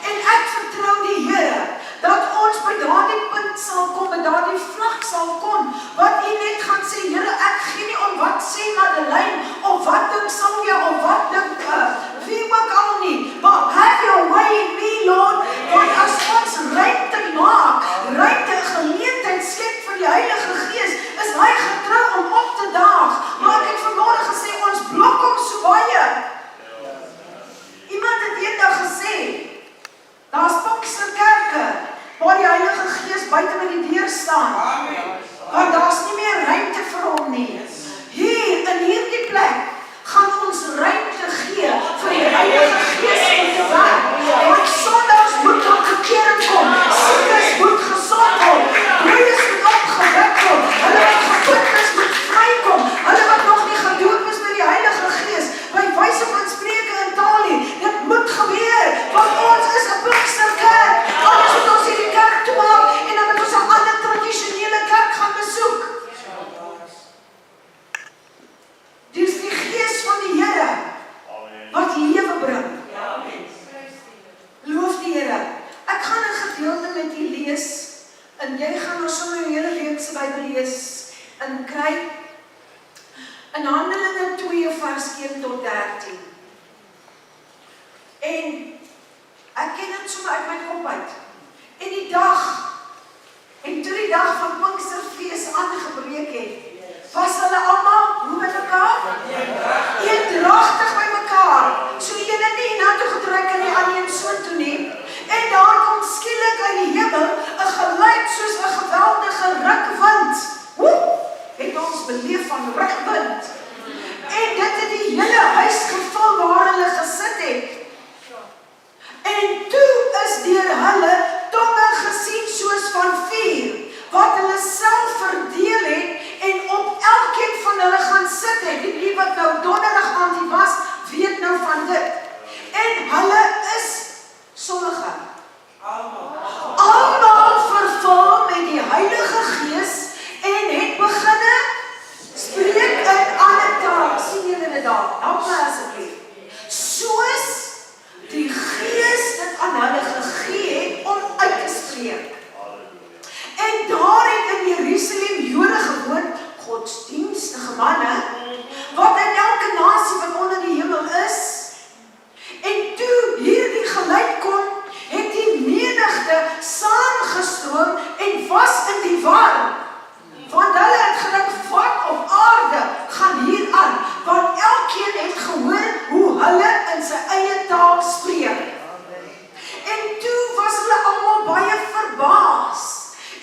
En ek vertrou die Here, dat ons by daardie punt sal kom, by daardie vlak sal kom, wat U net gaan sê, Here, ek gee nie om wat sê Madeleine, of wat dink Sylvia, of wat dink wie ook al nie, maar have your way in me, Lord, want as ons ruimte maak, ruimte, geleentheid skep vir die Heilige Gees, is hy getrou om op te daag, maar ek het vanmorgen gesê, ons blok hom so baie. Iemand het eendag gesê, daar is Pinkster kerke, waar die Heilige Gees buite met die deur staan. Want daar is nie meer ruimte vir hom nie. Hier, in hierdie plek, gaan ons ruimte gee vir die Heilige Gees om te werk. Want sondags moet tot bekering kom, siekes moet gesond word, broeies moet opgewek word, hulle wat geput is moet vrykom, hulle wat nog nie gedoop is met die Heilige Gees, by wyse van spreke in taal nie, dit moet gebeur, want ons is 'n Pinksterkerk, anders moet ons hierdie kerk toemaak, en dan moet ons 'n ander tradisionele kerk gaan besoek. Dis die Gees van die Here, wat lewe bring. Loof die Here. Ek gaan 'n gedeelte met u lees, en jy gaan nou sommer 'n hele week se Bybel lees, en kry in Handelinge 2 vers 1 tot 13. En ek ken dit sommer uit my kop uit. En toe die dag van Pinksterfees aangebreek het, was hulle almal, hoe met mekaar? Eendragtig by mekaar. So die ene nie hiernatoe gedryk en die ander een so toe nie. En daar kom skielik uit die hemel 'n geluid soos 'n geweldige rukwind. Het ons beleef van rukwind. En dit het die hele huis gevul waar hulle gesit het. En toe is deur hulle tonge gesien soos van vuur, wat hulle self verdeel het en op elkeen van hulle gaan sit het. Die wat nou donderdag aand hier was, weet nou van dit. En hulle is sommige. Almal vervul met die Heilige Gees en het beginne spreek in ander taal. Sien julle dit daar? Help my asseblief. Soos die Gees dit aan hulle gegee het om uit te spreek. En daar het in Jerusalem Jode gewoon, godsdienstige manne, wat in elke nasie wat onder die hemel is. En toe hierdie geluid kom, het die menigte saamgestroom en was in die war. Want hulle het gedink, wat op aarde gaan hier aan, want elkeen het gehoor hoe hulle in sy eie taal spreek. En toe was hulle almal baie verbaas.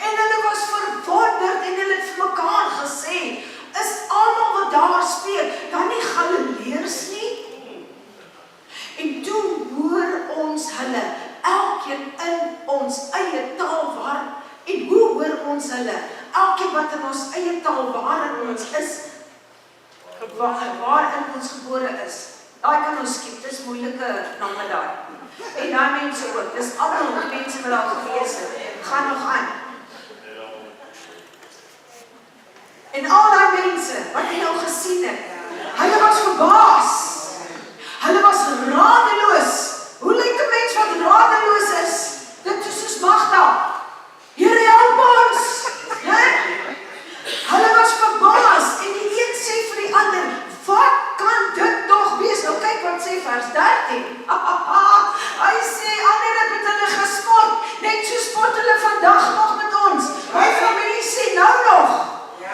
En hulle was verwonderd en hulle het vir mekaar gesê, is almal wat daar spreek, dan nie Galileërs nie? En toe hoor ons hulle, elkeen in ons eie taal waar, en hoe hoor ons hulle? Elkeen wat in ons eie taal waarin ons is, waarin ons gebore is. Daai kan ons skiep, dis moeilike namiddag. En daai mense ook, dis almal die mense wat daar gewees het, gaan nog aan. En al die mense wat jy nou gesien het, hulle was verbaas. Hulle was radeloos. Hoe lyk 'n mens wat radeloos is? Dit is soos Magda. Here help ons. Hulle was verbaas en die een sê vir die ander, wat kan dit nog wees? Nou kyk wat sê vers 13. Hy sê, ander het met hulle gespot, net so spot hulle vandag nog met ons. My familie sê nou nog,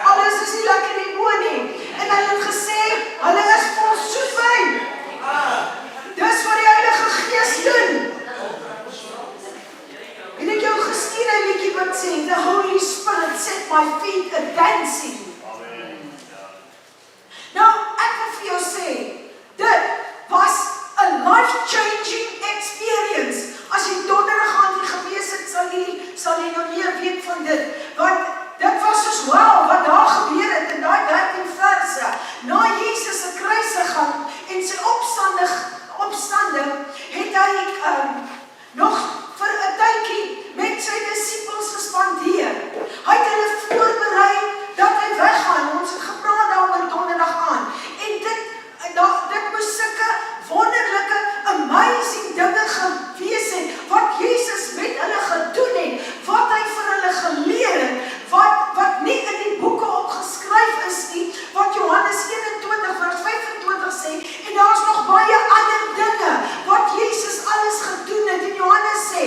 alles is nie lekker nie bo nie. En hy het gesê, hulle is vol soetwyn. Dis wat die Heilige Gees doen. En ek jou gestuur 'n liedjie wat sê, the Holy Spirit set my feet a dancing. life-changing experience. As jy donderdag aan die gewees het, sal jy nou nie weet van dit. Want dit was soos wow, wat daar gebeur het in daai 13 verse. Na Jesus se kruisiging en sy opstanding, het hy nog vir 'n tydjie met sy disippels gespandeer. Hy het hulle voorberei dat hy weggaan. Ons het gepraat daaroor donderdag aan. En dit moes sulke wonderlike, amazing dinge gewees het, wat Jesus met hulle gedoen het, wat hy vir hulle geleer het, wat nie in die boeke opgeskryf is nie, wat Johannes 21 vers 25 sê, en daar is nog baie ander dinge, wat Jesus alles gedoen het, en Johannes sê,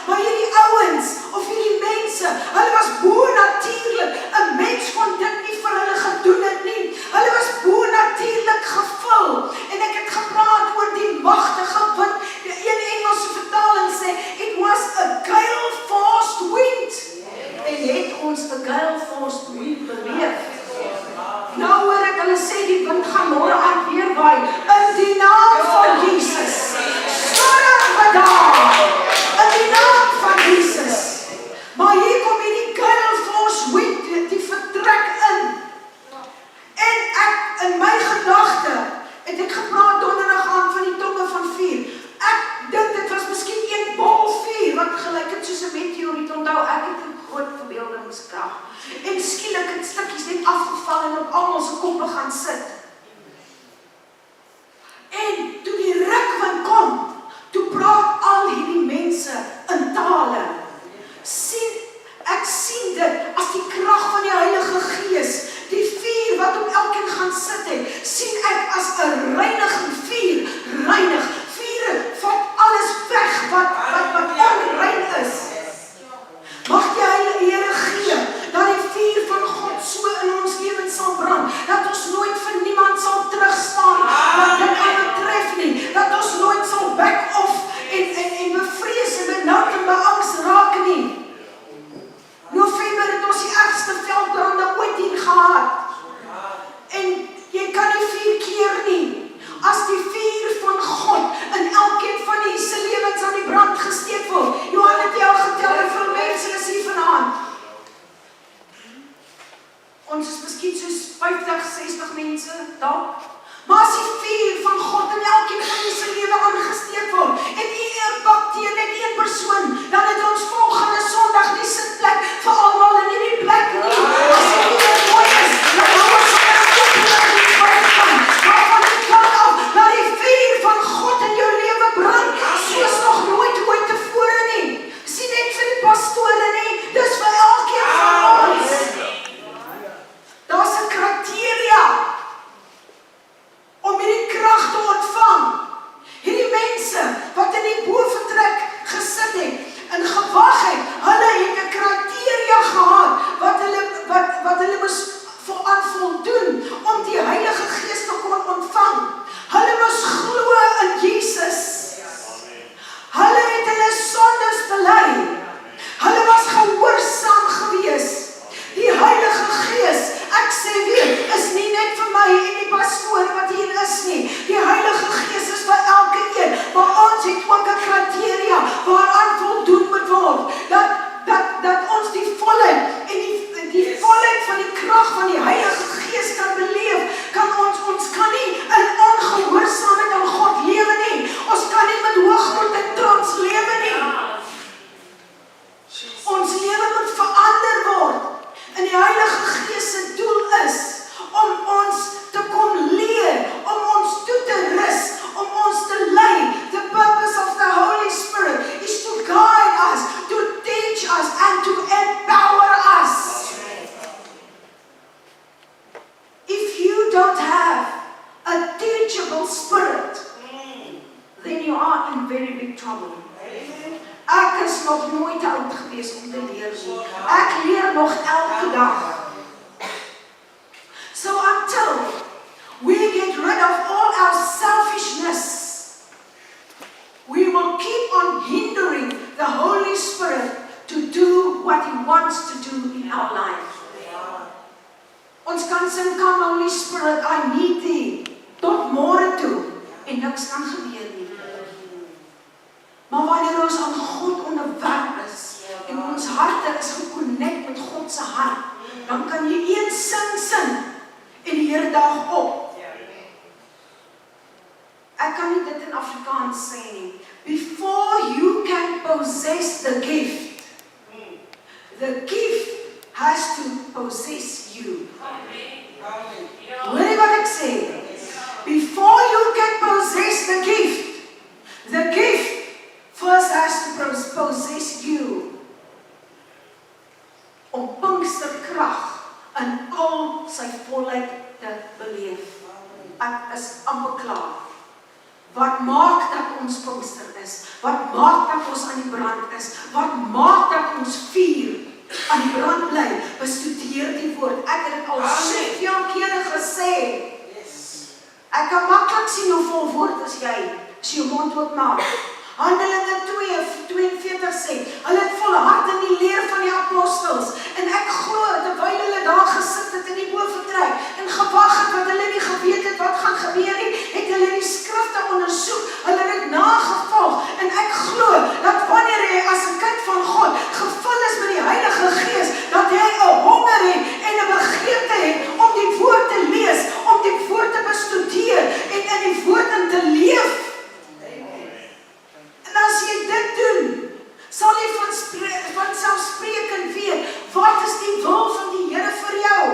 maar hierdie ouens, of hierdie mense, hulle was bo-natuurlik. 'n Mens kon dit nie vir hulle gedoen het nie. Hulle was bo-natuurlik gevul. En ek het gepraat oor die magtige wind. Die een Engelse vertaling sê, it was a gale-forced wind. En het ons 'n gale-forced wind beleef. Nou hoor ek hulle sê die wind gaan môre aan weer waai in die naam van Jesus. Storm bedaar in die naam van Jesus. Maar hier kom hierdie gale-forced wind, die vertrek in. En ek in my gedagte het ek gepraat donderdag aan van die tonge van vuur. Ek dink dit was miskien een bol vuur wat gelyk het soos 'n meteoriet. Onthou, ek het 'n groot verbeeldingskrag. En skielik het stukkies net afgeval en op almal se koppe gaan sit. En toe die rukwind kom, toe praat al hierdie mense in tale. Ek sien dit as die krag van die Heilige Gees, die vuur wat op elkeen gaan sit het, sien ek as 'n reinigende vuur, reinig. Vuur vat alles weg wat onrein is. Mag die Here gee dat die vuur van God so in ons lewens sal brand, dat ons nooit vir niemand sal terugstaan wat dit aanbetref nie, dat ons nooit sal back off en bevrees en benoud en beangs raak nie. November het ons die ergste veldbrande ooit hier gehad. En jy kan nie 4 keer nie. As die vuur van God in elkeen van die se lewens aan die brand gesteek word. Johan het jou getel hoeveel mense is hier vanaand. Ons is miskien soos 50, 60 mense dalk. Maar as die vuur van God in elkeen van die se lewe aangesteek word en u impakteer net een persoon, dan het ons volgende Sondag nie sitplek vir almal in hierdie plek nie. As die vuur mooi is, dan hou ons waarvan die kant af, dat die vuur van God in jou lewe brand, soos nog nooit ooit tevore nie. Sien net vir die pastore nie, dis vir elkeen van ons. Daar's 'n kriteria om hierdie krag te ontvang. Hierdie mense wat in die boventrek gesit het en gewag het, hulle het 'n kriteria gehad wat hulle moes aan voldoen om die Heilige Gees te kon ontvang. Hulle moes glo in Jesus. Hulle het hulle sondes bely. Hulle was gehoorsaam gewees. Die Heilige Gees, ek sê weer, is nie net vir my en die pastoor wat hier is nie. Die Heilige Gees is vir elke een, maar ons het ook 'n kriteria waaraan voldoen moet word. Dat ons die volheid en die volheid van die krag van die Heilige Gees kan beleef, ons kan nie in ongehoorsaamheid aan God lewe nie. Ons kan nie met hoogmoed en trots lewe nie. Ons lewe moet verander word. En die Heilige Gees se doel is om ons te kom leer, om ons toe te rus, om ons te lei. The purpose of the Holy Spirit is to guide us, to teach us, and to empower us. If you don't have a teachable spirit, then you are in very big trouble. Ek is nog nooit te oud gewees om te leer nie. Ek leer nog elke dag. So until we get rid of all our selfishness, we will keep on hindering the Holy Spirit to do what He wants to do in our life. Ons kan sê, "Come Holy Spirit, I need Thee," tot môre toe, en niks kan gebeur nie. Maar wanneer ons aan God onderwerp is en ons harte is gekonnekt met God se hart, dan kan jy een sin en die Here daag op. Ek kan nie dit in Afrikaans sê nie. Before you can possess the gift has to possess you. Hoor jy wat ek sê? Before you can possess the gift first has to possess you. Om Pinksterkrag in al sy volheid te beleef. Ek is amper klaar. Wat maak dat ons Pinkster is? Wat maak maak dat ons aan die brand is? Wat maak dat ons vuur aan die brand bly? Bestudeer die woord. Ek het dit al soveel kere gesê. Ek kan maklik sien hoe vol woord is jy, as jy jou mond oopmaak. Handelinge 2:42 sê, hulle het volhard in die leer van die apostels, en ek glo, terwyl hulle daar gesit het in die boventrek, en gewag het, wat hulle nie geweet het, wat gaan gebeur nie, het hulle die skrifte ondersoek, hulle het nagevolg, en ek glo, dat wanneer jy as 'n kind van God, gevul is met die Heilige Gees, dat jy 'n honger het, en 'n begeerte het, om die woord te lees, om die woord te bestudeer, en in die woord in te leef. En as jy dit doen, sal jy vanselfsprekend weet, wat is die wil van die Here vir jou?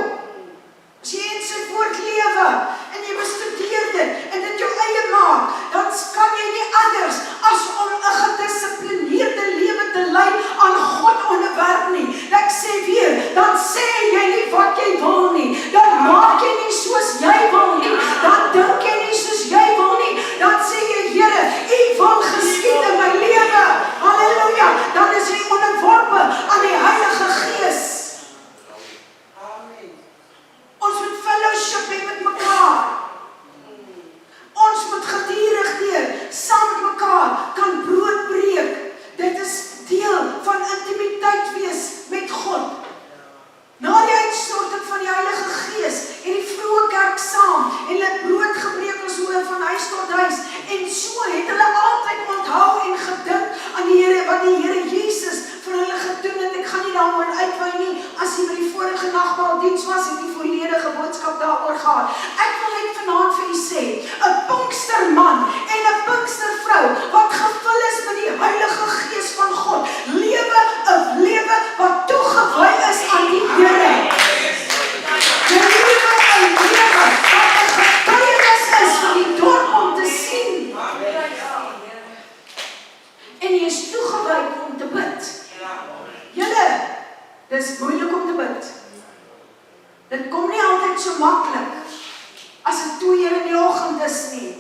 As jy in sy woord lewe, en jy bestudeer dit, en dit jou eie maak, dan kan jy nie anders as om 'n gedissiplineerde lewe te lei aan God onderwerp nie. Ek sê weer, dan sê jy nie wat jy wil nie, dan maak jy nie soos jy wil nie, dan dink jy nie soos jy wil nie, dan sê jy, Here, U wil geskied in my lewe, halleluja, dan is jy onderworpe aan die Heilige Gees. Ons moet fellowship hê met mekaar. Ons moet gedurig saam met mekaar kan brood breek. Dit is deel van intimiteit wees met God. Na die uitstorting van die Heilige Gees en die vroeë kerk saam, en hulle brood gebreek as hoe van huis tot huis, en so het hulle altyd onthou en gedink aan die Here, wat die Here Jesus vir hulle gedoen het. Ek gaan nie daaroor uitwy nie, as jy by die vorige nagmaaldiens was, het die volledige boodskap daaroor gehad. Ek wil net vanaand vir u sê, 'n Pinksterman en 'n Pinkstervrou, wat gevul is met die Heilige Gees van God, lewe 'n lewe wat toegewy is aan die Here. Jy lewe 'n lewe wat 'n getuienis is vir die dorp om te sien. En jy is toegewy om te bid. Julle, dis moeilik om te bid. Dit kom nie altyd so maklik as dit 2 uur in die oggend is nie.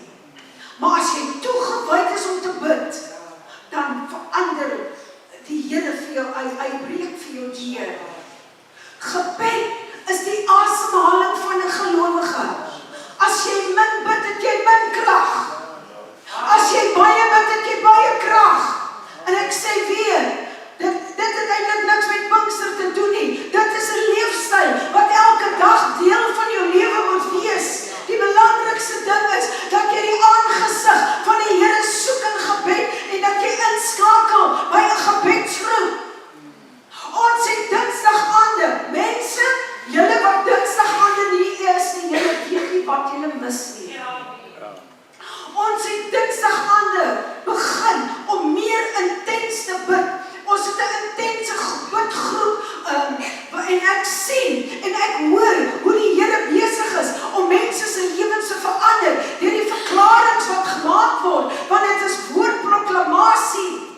Maar as jy toegewyd is om te bid, dan verander die Here vir jou, hy breek vir jou die Here. Gebed is die asemhaling van 'n gelowige. As jy min bid, het jy min krag. As jy baie bid, het jy baie krag. En ek sê weer, dit het eintlik niks met Pinkster te doen nie. Dit is 'n leefstyl wat elke dag deel van jou lewe moet wees. Die belangrikste ding is dat jy die aangesig van die Here soek in gebed, en dat jy inskakel by 'n gebedsgroep. Ons het Dinsdagaande. Mense, julle wat Dinsdagaande nie is nie, julle weet nie wat julle mis nie. Ons het Dinsdagaande begin om meer intens te bid. Ons het 'n intense bidgroep, en ek sien en ek hoor hoe die Here besig is om mense se lewens te verander deur die verklaringe wat gemaak word, want dit is woordproklamasie.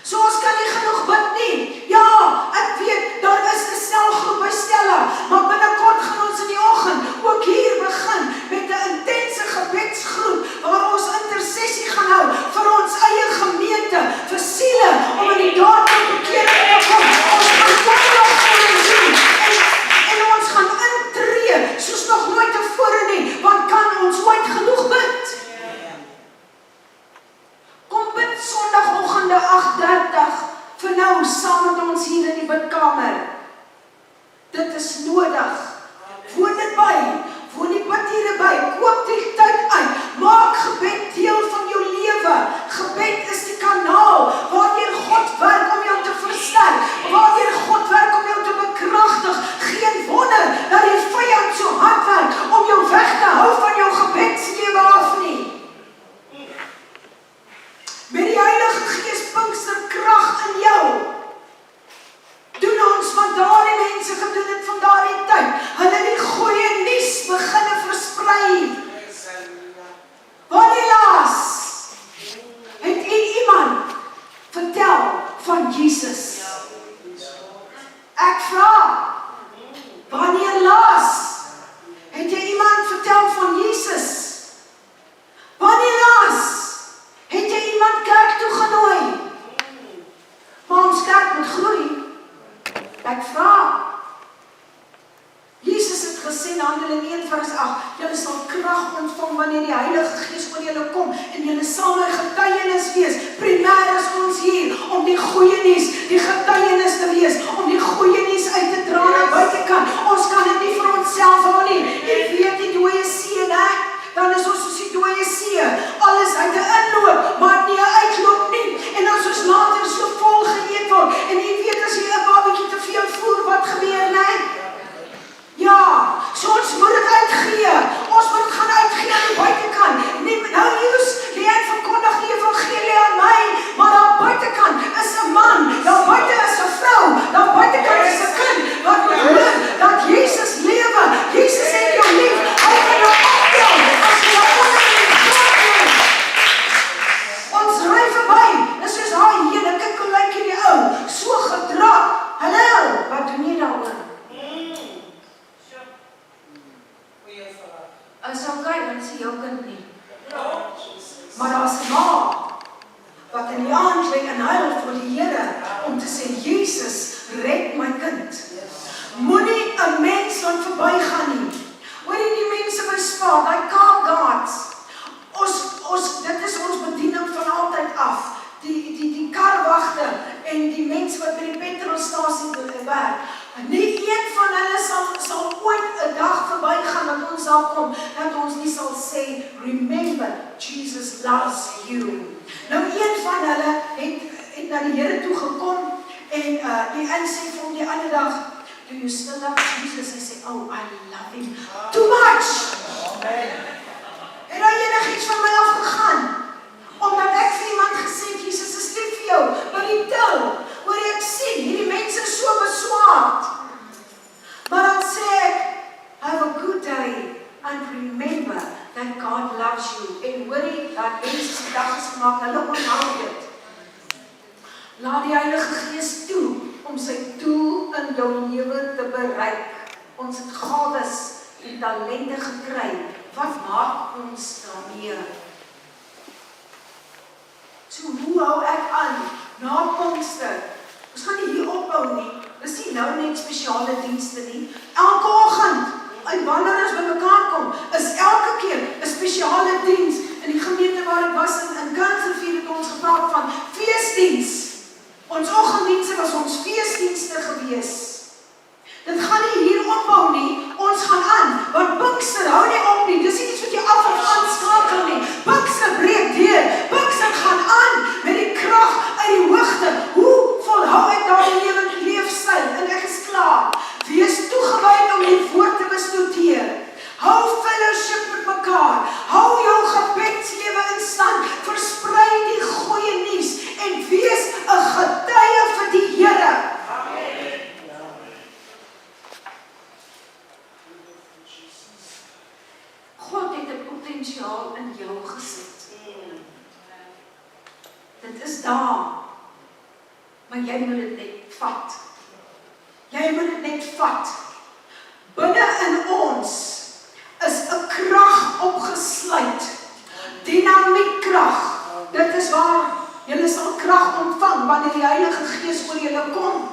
So ons kan nie genoeg bid nie. Ja, ek weet, daar is 'n selgroep by Stella, maar binnekort gaan ons in die oggend ook hier begin met 'n intense gebedsgroep, waar ons intersessie gaan hou vir ons eie gemeente, vir siele, om in die dorp tot bekering te kom. Ons gaan wonderlike dinge doen, en ons gaan intree, soos nog nooit tevore nie, want kan ons ooit genoeg bid? Kom bid Sondagoggende 8:30 vir nou saam met ons hier in die bidkamer. Dit is nodig. Woon dit by, woon die bidure by, koop die tyd uit, maak gebed deel van jou lewe. Gebed is die kanaal waardeur God werk om jou te versterk, waardeur God werk om jou te bekragtig. Geen wonder dat die vyand so hard werk om jou weg te hou van jou gebedslewe af nie. Met die Heilige Gees Pinkster krag in jou, doen ons wat daardie mense gedoen het van daardie tyd. Hulle die goeie nuus beginne versprei. Wanneer laas het iemand vertel van Jesus? Ek vra, wanneer laas het jy iemand vertel van Jesus? Wanneer laas het jy iemand kerk toe genooi? Ek vra. Jesus het gesê in Handelinge 1:8, julle sal krag ontvang wanneer die Heilige Gees oor julle kom en julle sal my getuienis wees. Primêr is ons hier om die goeie nuus, die getuienis te wees, om die goeie nuus uit te dra na buitekant. Ons kan dit nie vir onsself hou nie. Ek weet die dooie see, né? Dan is ons soos die dooie see. Alles uit 'n inloop, maar nie 'n uitloop nie. En as ons later so vol geëet word, en jy weet as jy 'n babatjie te veel voer, wat gebeur, né? Ja, so ons moet dit uitgee. Ons moet gaan uitgee aan die buitekant. Nie nou Niels, jy verkondig die evangelie aan my, maar daar buitekant is 'n man, daar buite is 'n vrou, daar buitekant is 'n kind wat moet hoor dat Jesus lewe. Jesus het jou lief. Hy kan jou optel as jy onder in die grond is. Ons ry verby. Dis soos daai hele kyk hoe lyk hierdie ou, so gedra. Hallo, wat doen jy daaroor? Is okay, want sy jou kind nie. Maar daar's 'n ma wat in die aand lê en huil vir die Here om te sê, Jesus, red my kind. Moenie 'n mens laat verbygaan nie. Hoor jy die mense by Spar, daai car guards. Dit is ons bediening van altyd af. Die karwagte en die mense wat by die petrolstasie werk. Nie een van hulle sal ooit 'n dag verbygaan dat ons sal kom, dat ons nie sal sê, remember, Jesus loves you. Nou een van hulle het na die Here toe gekom en die een sê vir hom die ander dag, do you still love Jesus? Hy sê, oh, I love him too much. En daar enigiets van my afgegaan, omdat ek vir iemand gesê, Jesus is lief vir jou, maar die til, hoor ek sien, hierdie mense is so beswaard. Maar dan sê ek, have a good day, and remember that God loves you. En hoor jy, dat mense die dag is gemaakt, hulle onthou dit. Laat die Heilige Gees toe, om sy doel in jou lewe te bereik. Ons het gawes en talente gekry. Wat maak ons daarmee? So hoe hou ek aan? Na Pinkster. Ons gaan nie hier ophou nie. Dis nie nou net spesiale dienste nie. Elke oggend, en wanneer ons by mekaar kom, is elke keer 'n spesiale diens. In die gemeente waar ek was in Kansrivier het ons gepraat van feesdiens. Ons oggenddienste was ons feesdienste gewees. Dit gaan nie hier ophou nie. Ons gaan aan, want Pinkster hou nie op nie. Dis nie iets wat jy af of aan skakel nie. Pinkster breek deur. Pinkster gaan aan met die krag uit die hoogte. Hoe volhou ek daardie leefstyl? En ek is klaar. Wees toegewyd om die woord te bestudeer. Hou fellowship met mekaar. Hou jou gebedslewe in stand. Versprei die goeie nuus en wees 'n getuie vir die Here. God het 'n potensiaal in jou gesit. Dit is daar. Maar jy moet dit net vat. Jy moet dit net vat. Binne in ons is 'n krag opgesluit. Dinamiekkrag. Dit is waar jy sal krag ontvang wanneer die Heilige Gees oor julle kom.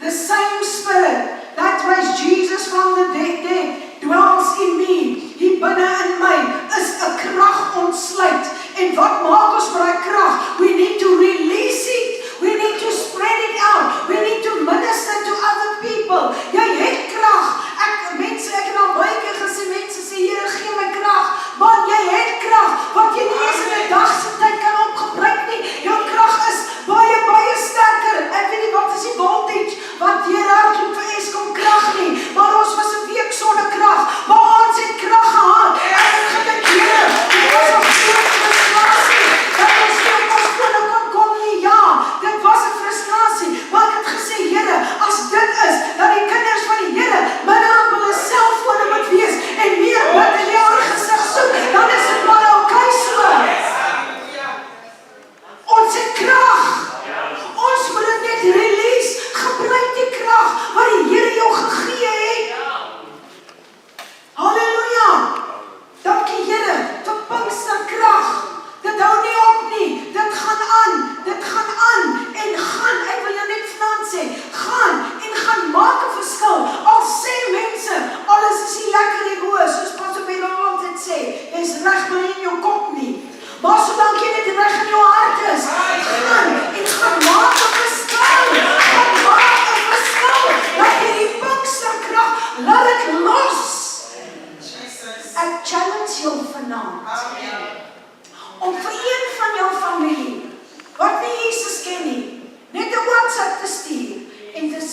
The same Spirit that raised Jesus from the dead dwells in me. Hier binne in my is 'n krag ontsluit. En wat maak ons vir daai krag? We need to release it. We need to spread it out. We need to minister to other people. Jy het krag. Ek het al baie keer gesê, mense sê, Here, gee my krag. Man, jy het krag, wat jy nie eens in 'n dag se tyd kan opgebruik nie. Jou krag is baie, baie sterker. Ek weet nie wat is die voltage, wat hierhardloop vir Eskom krag nie. Maar ons was 'n week sonder krag. Maar ons het krag gehad. En ek gedink, Here, dit was 'n groot frustrasie. Dat ons nie op ons kon kom nie, ja.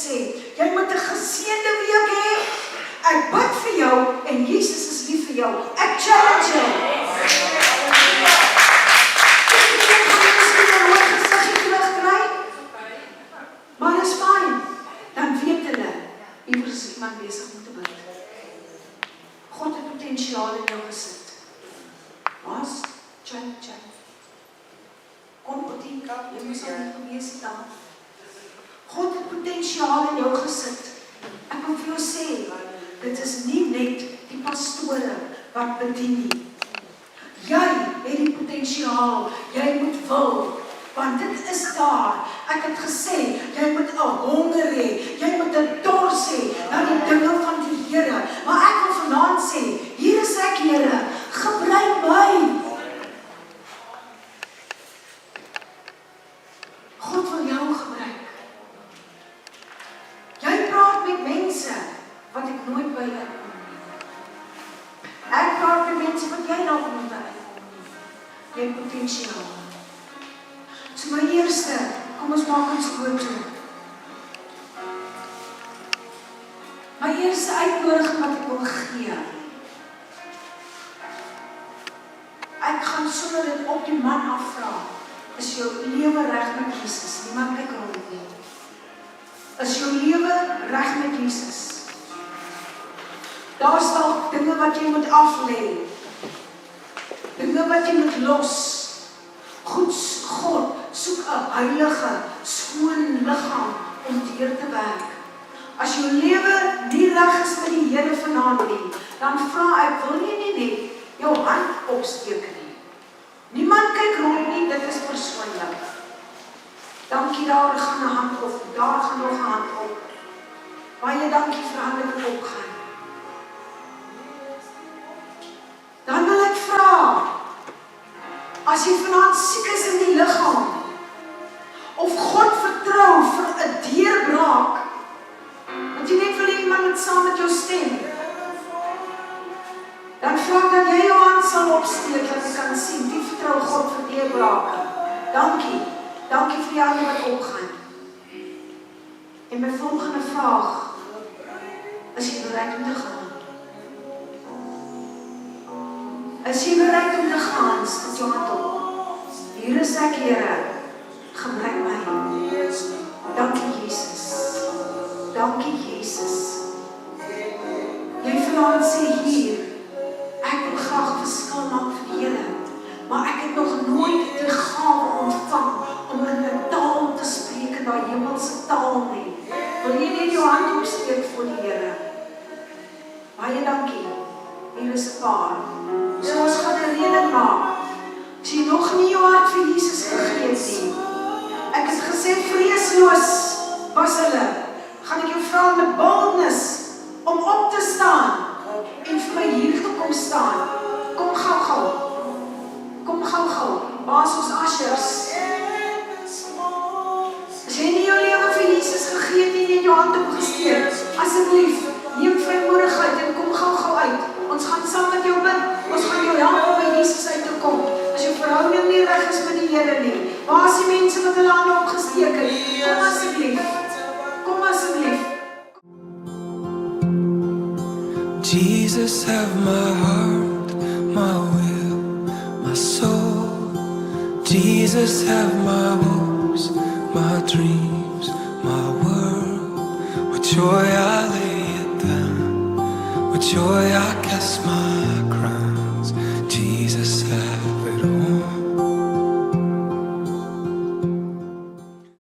sê, jy moet 'n geseënde week hê. Ek bid vir jou en Jesus is lief vir jou. Ek challenge jou. Maar is fyn. Dan weet hulle, iewers is iemand besig om te bid. God het potensiaal in jou gesit. Was, chat. Kom Otie, jy moes al nie gewees het daar. God het potensiaal in jou gesit. Ek wil vir jou sê, dit is nie net die pastore wat bedien nie. Jy het die potensiaal, jy moet wil, want dit is daar. Ek het gesê, jy moet 'n honger hê, jy moet 'n dors hê na die dinge van die Here. Maar ek wil vanaand sê, hier is ek Here, gebruik my. God wil jou gebruik. Jy praat met mense wat ek nooit by uitkom nie. Ek praat met mense wat jy nog nooit by uitkom nie. Jy het potensiaal. So my eerste, kom ons maak ons oor toe. My eerste uitnodiging wat ek wil gee. Ek gaan sommer dit op die man afvra. Is jou lewe reg met Jesus? Niemand kyk rond nie. Is jou lewe reg met Jesus? Daar's dalk dinge wat jy moet aflê. Dinge wat jy moet los. God soek 'n heilige, skoon liggaam om deur te werk. As jou lewe nie reg is met die Here vanaand nie, dan vra ek, wil jy nie net jou hand opsteek nie? Niemand kyk rond nie, dit is persoonlik. Dankie, daar gaan 'n hand op, daar gaan nog 'n hand op. Baie dankie vir hande wat opgaan. Dan wil ek vra, as jy vanaand siek is in die liggaam, of God vertrou vir 'n deurbraak, want jy net wil hê iemand moet saam met jou stem, dan vra ek dat jy jou hand sal opsteek, dat jy kan sien, wie vertrou God vir deurbrake. Dankie vir die hande wat opgaan. En my volgende vraag, is jy bereid om te gaan? Is jy bereid om te gaan, sit jou hand op. Hier is ek, Here, gebruik my. Dankie, Jesus. Dankie, Jesus. Jy vanaand sê hier, ek wil graag verskil maak vir die Here, maar ek het nog nooit die gawe ontvang om in 'n taal te spreek, in daai hemelse taal nie. Wil jy net jou hand opsteek voor die Here? Baie dankie. Hier is 'n paar. So ons gaan 'n redeling maak. As jy nog nie jou hart vir Jesus gegee het nie. Ek het gesê vreesloos was hulle. Gaan ek jou vra met boldness om op te staan en vir my hier te kom staan. Kom gou. Kom gou. Waar is ons ushers? As jy nie jou lewe vir Jesus gegee het nie en jou hand opgesteek, asseblief, neem vrymoedigheid en kom gou uit. Ons gaan saam met jou bid. Ons gaan jou help om by Jesus uit te kom. As jou verhouding nie reg is met die Here nie. Waar is die mense wat hulle hande opgesteek het? Kom asseblief. Jesus, have my heart, my will, my soul. Jesus, have my hopes, my dreams, my world. With joy I lay it down. With joy I